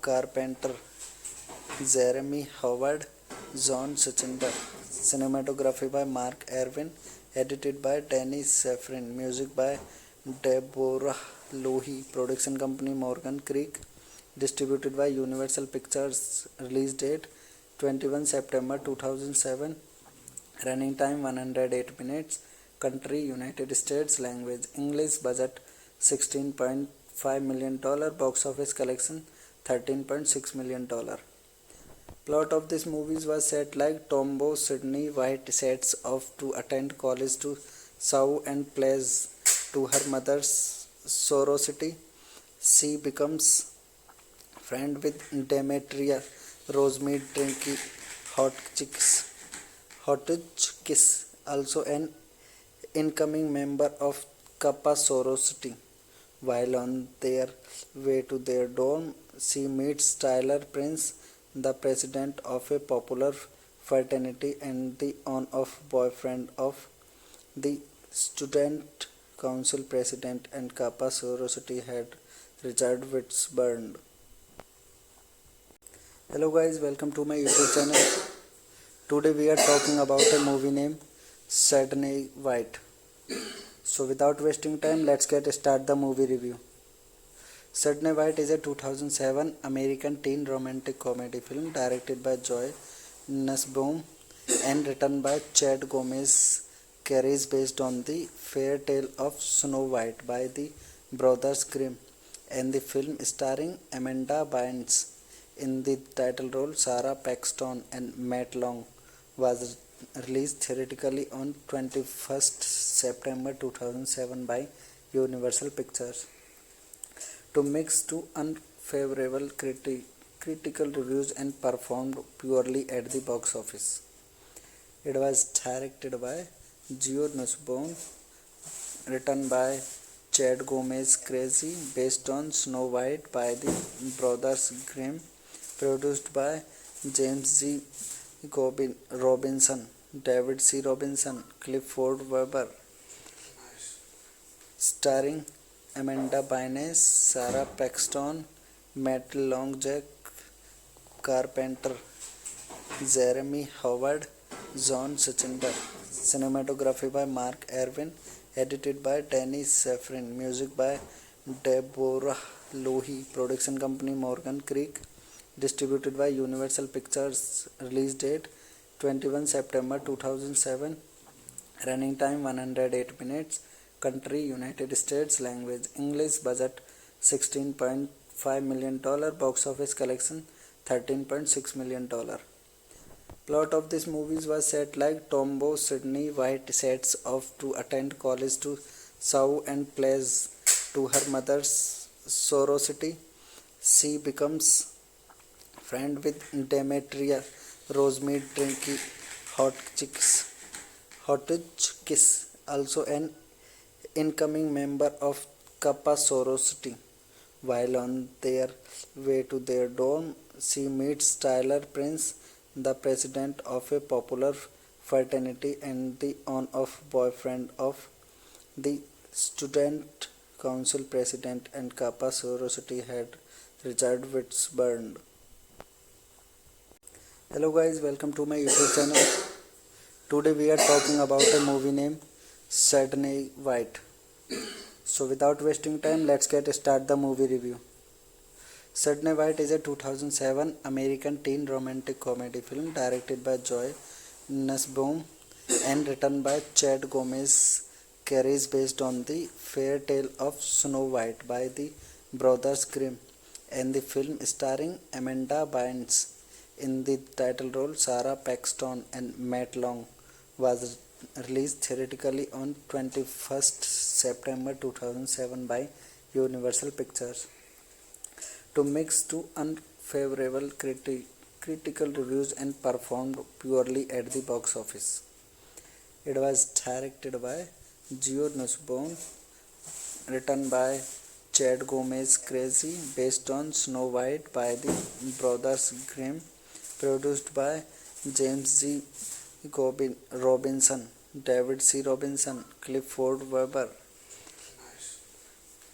Carpenter, Jeremy Howard, John Suchinder. Cinematography by Mark Erwin. Edited by Danny Safran. Music by Deborah Lohi. Production company Morgan Creek. Distributed by Universal Pictures. Release date 21 September 2007. Running time 108 minutes. Country United States. Language English. Budget $16.5 million. Box office collection $13.6 million. Plot of this movie was set like Tombow Sydney White sets off to attend college to sow and plays to her mother's sorority. She becomes friend with Demetria Rosemead Drinky Hotchkiss, also an incoming member of Kappa sorority. While on their way to their dorm, she meets Tyler Prince, the president of a popular fraternity and the on-off boyfriend of the student council president and Kappa sorority head Richard Whitburn. Hello guys, welcome to my YouTube channel. Today we are talking about a movie named Sydney White. So without wasting time, let's get start the movie review. Sydney White is a 2007 American teen romantic comedy film directed by Joy Nussbaum and written by Chad Gomez. Carries based on the fairy tale of Snow White by the Brothers Grimm, and the film starring Amanda Bynes in the title role. Sarah Paxton and Matt Long was released theatrically on 21st September 2007 by Universal Pictures. To mixed to unfavorable critical reviews and performed poorly at the box office. It was directed by Joe Nussbaum, written by Chad Gomez. Crazy based on Snow White by the Brothers Grimm, produced by James G. Robinson, David C. Robinson, Clifford Weber, starring Amanda Bynes, Sarah Paxton, Matt Long, Jack Carpenter, Jeremy Howard, John Suchinder. Cinematography by Mark Erwin. Edited by Danny Safran. Music by Deborah Lohi. Production company Morgan Creek. Distributed by Universal Pictures. Release date 21 September 2007. Running time 108 minutes. Country United States. Language English. Budget $16.5 million. Box office collection $13.6 million. Plot of this movie was set like Tombow Sydney White sets off to attend college to sow and plays to her mother's sorority. She becomes friend with Demetria Rosemead Drinky Hotchkiss, also an incoming member of Kappa sorority. While on their way to their dorm, she meets Tyler Prince, the president of a popular fraternity and the on-off boyfriend of the student council president and Kappa sorority head Richard Whitburn. Hello guys, welcome to my YouTube channel. Today we are talking about a movie named Sydney White. So without wasting time, let's get start the movie review. Sydney White is a 2007 American teen romantic comedy film directed by Joy Nussbaum and written by Chad Gomez. Carries based on the fairy tale of Snow White by the Brothers Grimm, and the film starring Amanda Bynes in the title role. Sarah Paxton and Matt Long was released theatrically on 21st September 2007 by Universal Pictures. To mixed to unfavorable critical reviews and performed poorly at the box office. It was directed by Joe Nussbaum, written by Chad Gomez. Crazy based on Snow White by the Brothers Grimm, produced by James G. Robinson, David C. Robinson, Clifford Weber,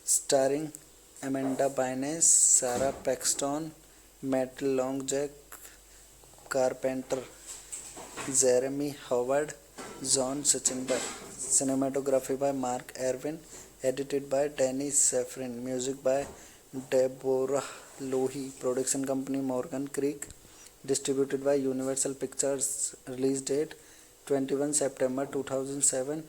starring Amanda Bynes, Sarah Paxton, Matt Long, Jack Carpenter, Jeremy Howard, John Sachinbar. Cinematography by Mark Erwin. Edited by Danny Safran. Music by Deborah Lohi. Production company Morgan Creek. Distributed by Universal Pictures. Release date 21 September 2007.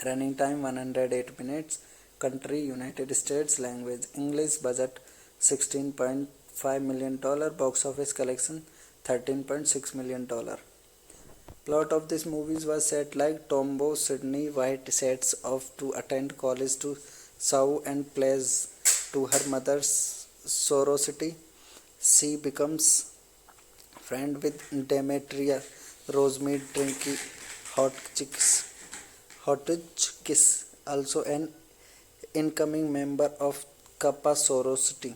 Running time 108 minutes. Country United States. Language English. Budget $16.5 million. Box office collection $13.6 million. Plot of this movie was set like Tombow Sydney White sets off to attend college to South and plays to her mother's sorority. She becomes friend with Demetria Rosemead Drinky Hotchkiss, also an incoming member of Kappa sorority.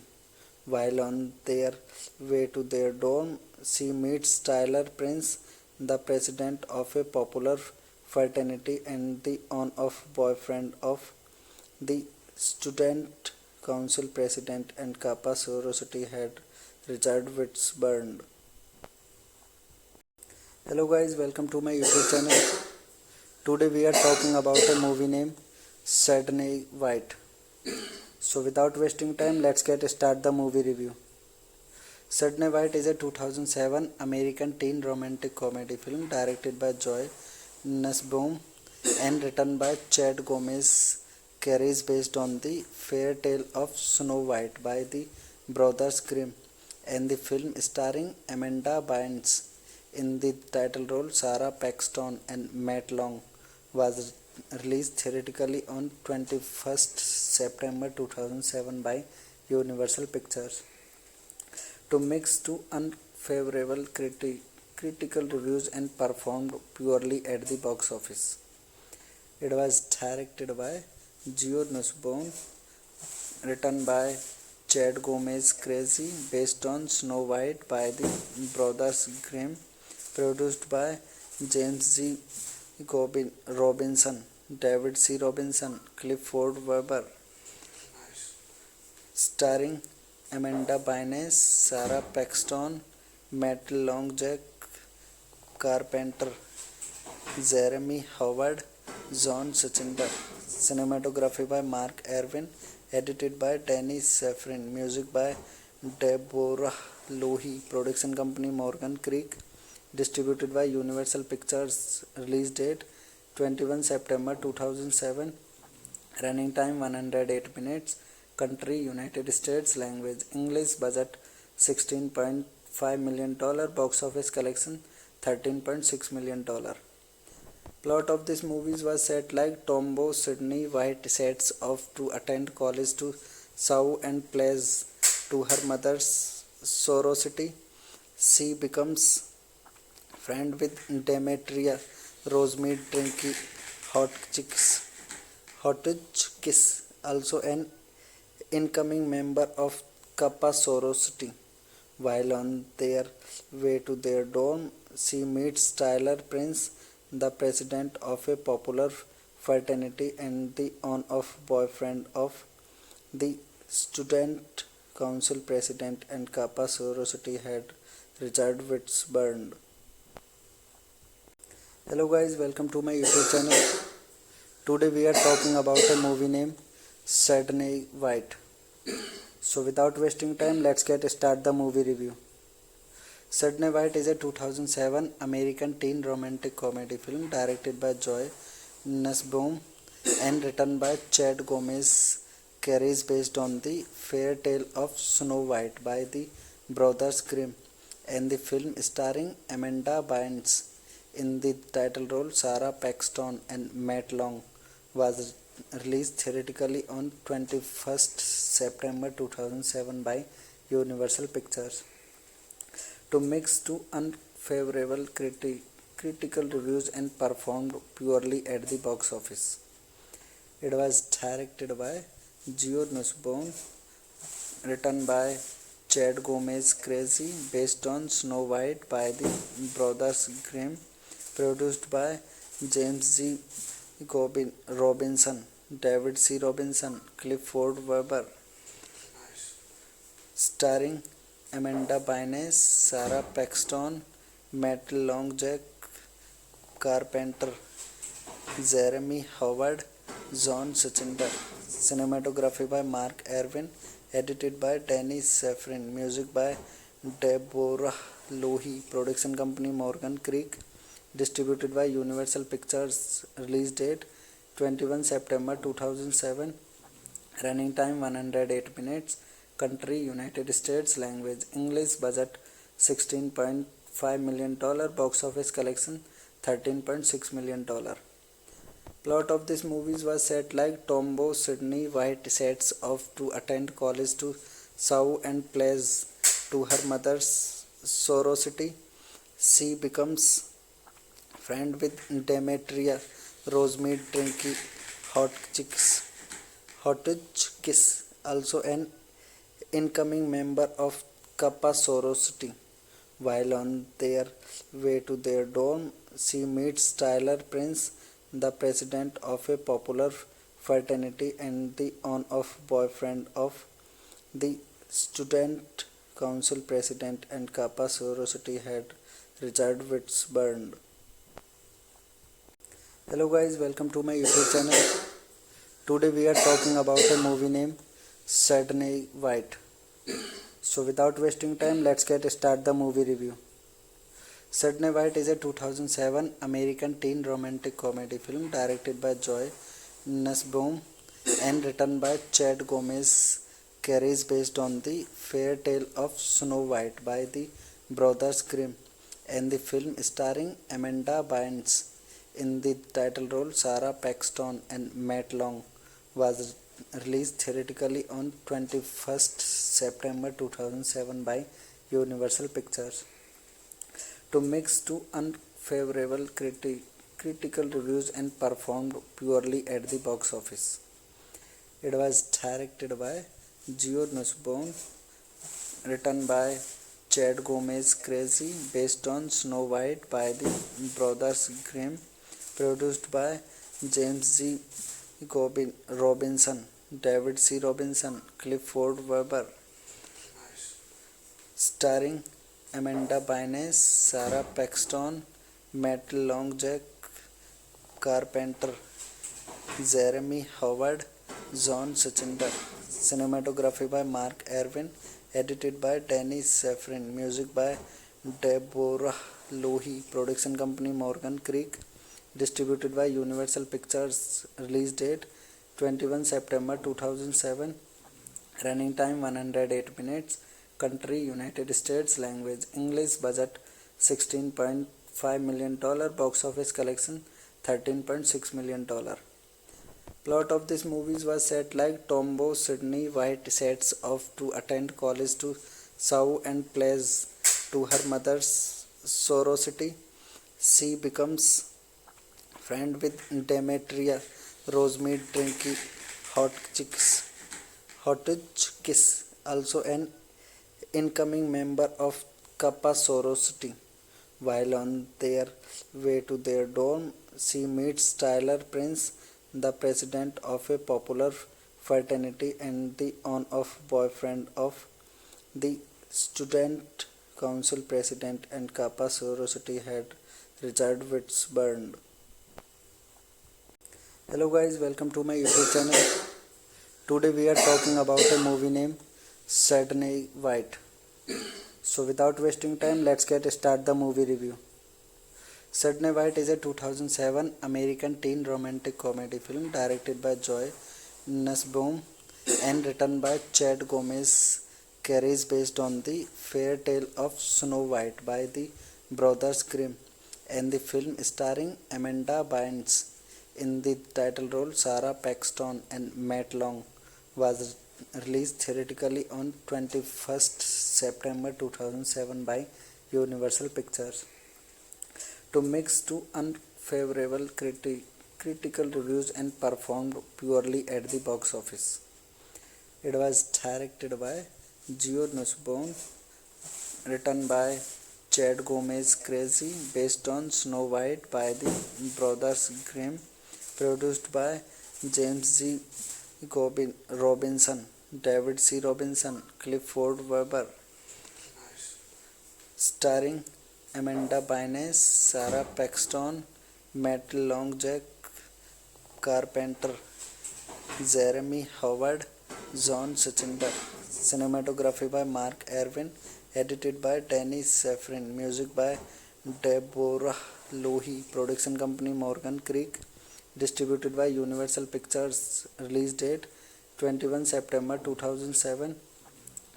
While on their way to their dorm, she meets Tyler Prince, the president of a popular fraternity and the on-off boyfriend of the student council president and Kappa sorority head Richard Whitburn. Hello guys, welcome to my YouTube channel. Today we are talking about a movie named Sydney White. So without wasting time, let's get start the movie review. Sydney White is a 2007 American teen romantic comedy film directed by Joy Nussbaum and written by Chad Gomez. Carries based on the fairy tale of Snow White by the Brothers Grimm, and the film starring Amanda Bynes in the title role. Sarah Paxton and Matt Long was released theatrically on 21st September 2007 by Universal Pictures. To mix to unfavorable critical reviews and performed poorly at the box office. It was directed by Joe Nussbaum, written by Chad Gomez, Crazy, based on Snow White by the Brothers Grimm, produced by James G. Robinson, David C. Robinson, Clifford Weber, starring Amanda Bynes, Sarah Paxton, Matt Long, Jack Carpenter, Jeremy Howard, John Sachinbar. Cinematography by Mark Erwin. Edited by Danny Safran. Music by Deborah Lohi. Production company Morgan Creek. Distributed by Universal Pictures. Release date 21 September 2007. Running time 108 minutes. Country United States. Language English. Budget $16.5 million. Box office collection $13.6 million. Plot of this movie was set like Tombow Sydney White sets off to attend college to South and plays to her mother's sorority. She becomes friend with Demetria Rosemead Drinky Hotchkiss, also an incoming member of Kappa sorority. While on their way to their dorm, she meets Tyler Prince, the president of a popular fraternity and the on-off boyfriend of the student council president and Kappa sorority head Richard Whitburn. Hello guys, welcome to my YouTube channel. Today we are talking about a movie named Sydney White. So without wasting time, let's get start the movie review. Sydney White is a 2007 American teen romantic comedy film directed by Joy Nussbaum and written by Chad Gomez. Carries based on the fairy tale of Snow White by the Brothers Grimm, and the film starring Amanda Bynes in the title role. Sarah Paxton and Matt Long was released theatrically on 21st September 2007 by Universal Pictures. To mix to unfavorable critical reviews and performed poorly at the box office. It was directed by Joe Nussbaum, written by Chad Gomez, Crazy, based on Snow White by the Brothers Grimm, produced by James G. Robinson, David C. Robinson, Clifford Weber, starring Amanda Bynes, Sarah Paxton, Matt Long, Jack Carpenter, Jeremy Howard, John Suchinder. Cinematography by Mark Erwin. Edited by Danny Safran. Music by Deborah Lohi. Production company Morgan Creek. Distributed by Universal Pictures. Release date 21 September 2007. Running time 108 minutes. Country United States. Language English. Budget $16.5 million. Box office collection $13.6 million. Plot of this movie was set like Tombow Sydney White sets off to attend college to Sau and plays to her mother's sorority. She becomes friend with Demetria, Rosemead Trinky, Hotchkiss, also an incoming member of Kappa sorority. While on their way to their dorm, she meets Tyler Prince, the president of a popular fraternity and the on-off boyfriend of the student council president and Kappa sorority head Richard Whitburn. Hello guys, welcome to my YouTube channel. Today we are talking about a movie named Sydney White. So without wasting time, let's get start the movie review. Sydney White is a 2007 American teen romantic comedy film directed by Joy Nussbaum and written by Chad Gomez. Carries based on the fairy tale of Snow White by the Brothers Grimm, and the film starring Amanda Bynes in the title role. Sarah Paxton and Matt Long was released theatrically on 21st September 2007 by Universal Pictures. To mixed to unfavorable critical reviews and performed poorly at the box office. It was directed by Geo Nussbaum, written by Chad Gomez. Crazy, based on Snow White by the Brothers Grimm, produced by James G. Robinson, David C. Robinson, Clifford Weber, starring Amanda Bynes, Sarah Paxton, Matt Long, Jack Carpenter, Jeremy Howard, John Suchinder. Cinematography by Mark Erwin. Edited by Danny Safran. Music by Deborah Lohi. Production company Morgan Creek. Distributed by Universal Pictures. Release date 21 September 2007. Running time 108 minutes. Country United States. Language English. Budget $16.5 million. Box office collection $13.6 million. Plot of this movie was set like Tombow Sydney White sets off to attend college to Sau and plays to her mother's sorority. She becomes friend with Demetria, Rosemead Trinky, Hotchkiss, also an incoming member of Kappa sorority. While on their way to their dorm, she meets Tyler Prince, the president of a popular fraternity and the on-off boyfriend of the student council president and Kappa sorority head Richard Whitburn. Hello guys, welcome to my YouTube channel. Today we are talking about a movie named Sydney White. So without wasting time, let's get start the movie review. Sydney White is a 2007 American teen romantic comedy film directed by Joy Nussbaum and written by Chad Gomez. Carries based on the fairy tale of Snow White by the Brothers Grimm, and the film starring Amanda Bynes in the title role. Sarah Paxton and Matt Long was released theatrically on 21st September 2007 by Universal Pictures. To mixed to unfavorable critical reviews and performed poorly at the box office. It was directed by Geo Nussbaum, written by Chad Gomez. Crazy, based on Snow White by the Brothers Grimm, produced by James G. Robinson, David C. Robinson, Clifford Weber, starring Amanda Bynes, Sarah Paxton, Matt Long, Jack Carpenter, Jeremy Howard, John Sachindar. Cinematography by Mark Erwin. Edited by Danny Safran. Music by Deborah Lohi. Production company Morgan Creek. Distributed by Universal Pictures. Release date 21 September 2007.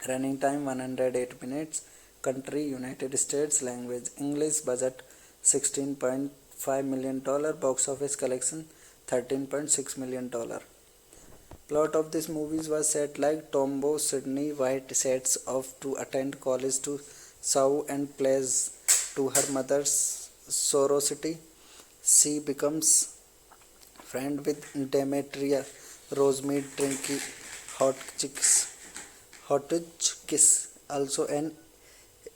Running time 108 minutes. Country United States. Language English. Budget $16.5 million. Box office collection $13.6 million. Plot of this movie was set like Tombow Sydney White sets off to attend college to Sow and plays to her mother's sorority. She becomes friend with Demetria Rosemead drinking Hotchkiss, also an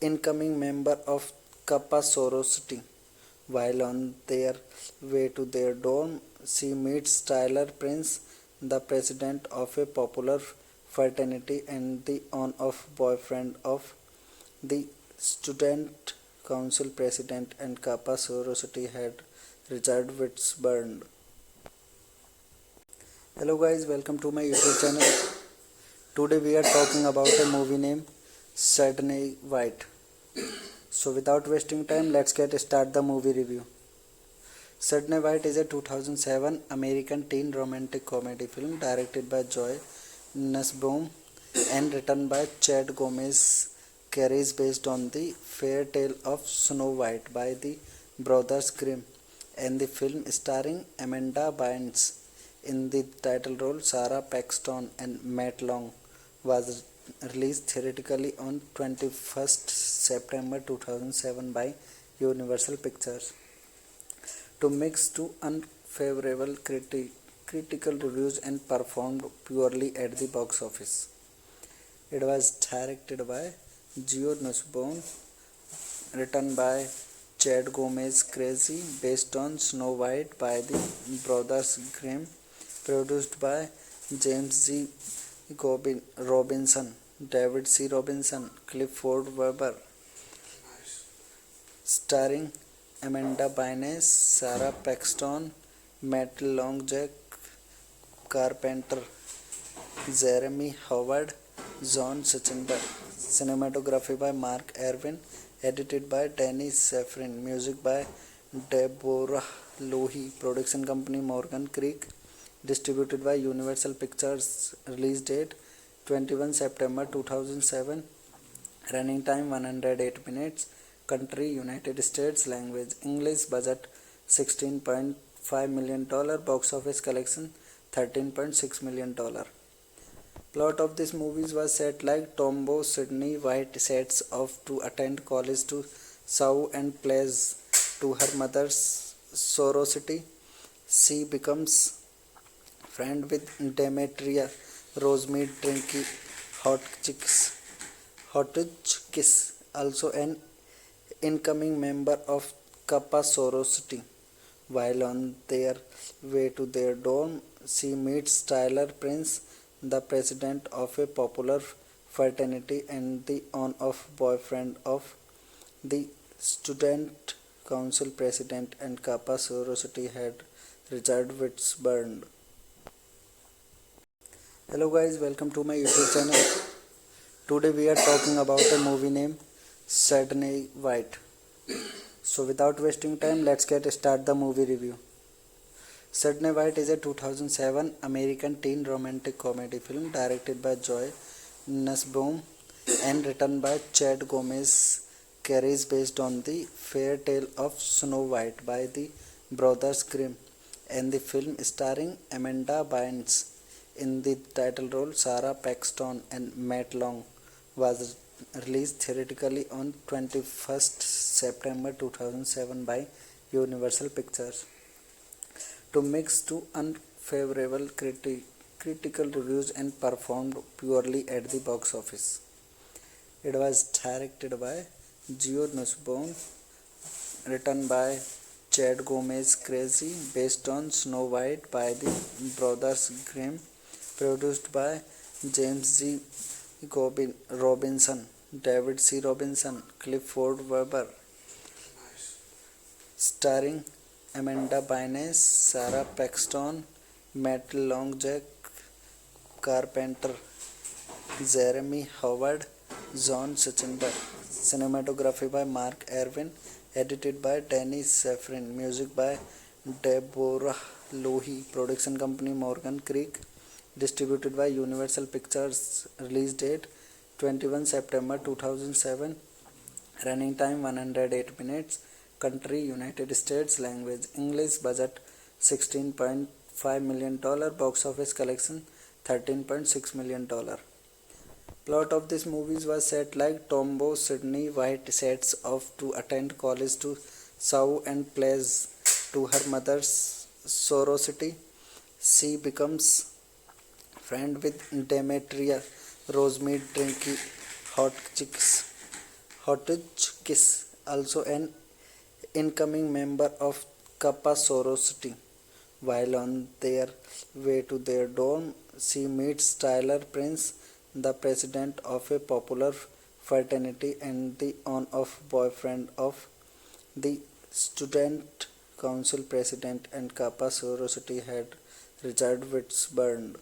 incoming member of Kappa sorority. While on their way to their dorm, she meets Tyler Prince, the president of a popular fraternity and the on-off boyfriend of the student council president and Kappa sorority head Richard Whitburn. Hello guys, welcome to my YouTube channel. Today we are talking about a movie named Sydney White. So without wasting time, let's get start the movie review. Sydney White is a 2007 American teen romantic comedy film directed by Joy Nussbaum and written by Chad Gomez. Carries based on the fairy tale of Snow White by the Brothers Grimm, and the film starring Amanda Bynes in the title role. Sarah Paxton and Matt Long was released theatrically on 21st September 2007 by Universal Pictures. To mixed to unfavorable critical reviews and performed poorly at the box office. It was directed by Geo Nussbaum, written by Chad Gomez. Crazy, based on Snow White by the Brothers Grimm, produced by James G. Robinson, David C. Robinson, Clifford Weber, starring Amanda Bynes, Sarah Paxton, Matt Long, Jack Carpenter, Jeremy Howard, John Sachindar. Cinematography by Mark Erwin. Edited by Danny Safran. Music by Deborah Lohi. Production company Morgan Creek. Distributed by Universal Pictures. Release date 21 September 2007. Running time 108 minutes. Country United States. Language English. Budget $16.5 million. Box office collection $13.6 million. Plot of this movie was set like Tombow Sydney White sets off to attend college to Sow and plays to her mother's sorority. She becomes friend with Demetria Rosemead drinking Hotchkiss, also an incoming member of Kappa sorority. While on their way to their dorm, she meets Tyler Prince, the president of a popular fraternity and the on-off boyfriend of the student council president and Kappa sorority head Richard Whitburn. Hello guys, welcome to my YouTube channel. Today we are talking about a movie named Sydney White. So without wasting time, let's get start the movie review. Sydney White is a 2007 American teen romantic comedy film directed by Joy Nussbaum and written by Chad Gomez. Carries based on the fairy tale of Snow White by the Brothers Grimm, and the film starring Amanda Bynes in the title role. Sarah Paxton and Matt Long was released theatrically on 21st September 2007 by Universal Pictures. To mixed to unfavorable critical reviews and performed poorly at the box office. It was directed by Geo Nussbaum, written by Chad Gomez. Crazy, based on Snow White by the Brothers Grimm, produced by James G. Robinson, David C. Robinson, Clifford Weber, starring Amanda Bynes, Sarah Paxton, Matt Long, Jack Carpenter, Jeremy Howard, John Sachindar. Cinematography by Mark Erwin, edited by Danny Safran, music by Deborah Lohi, production company Morgan Creek, distributed by Universal Pictures, release date 21 September 2007, running time 108 minutes, country United States, language English, budget $16.5 million, box office collection $13.6 million. Plot of this movie was set like Tombow Sydney White sets off to attend college to Sau and plays to her mother's sorority. She becomes friend with Demetria Rosemead Drinky Hotchkiss, also an incoming member of Kappa sorority. While on their way to their dorm, she meets Tyler Prince, the president of a popular fraternity and the on-off boyfriend of the student council president and Kappa sorority head Richard Whitburn.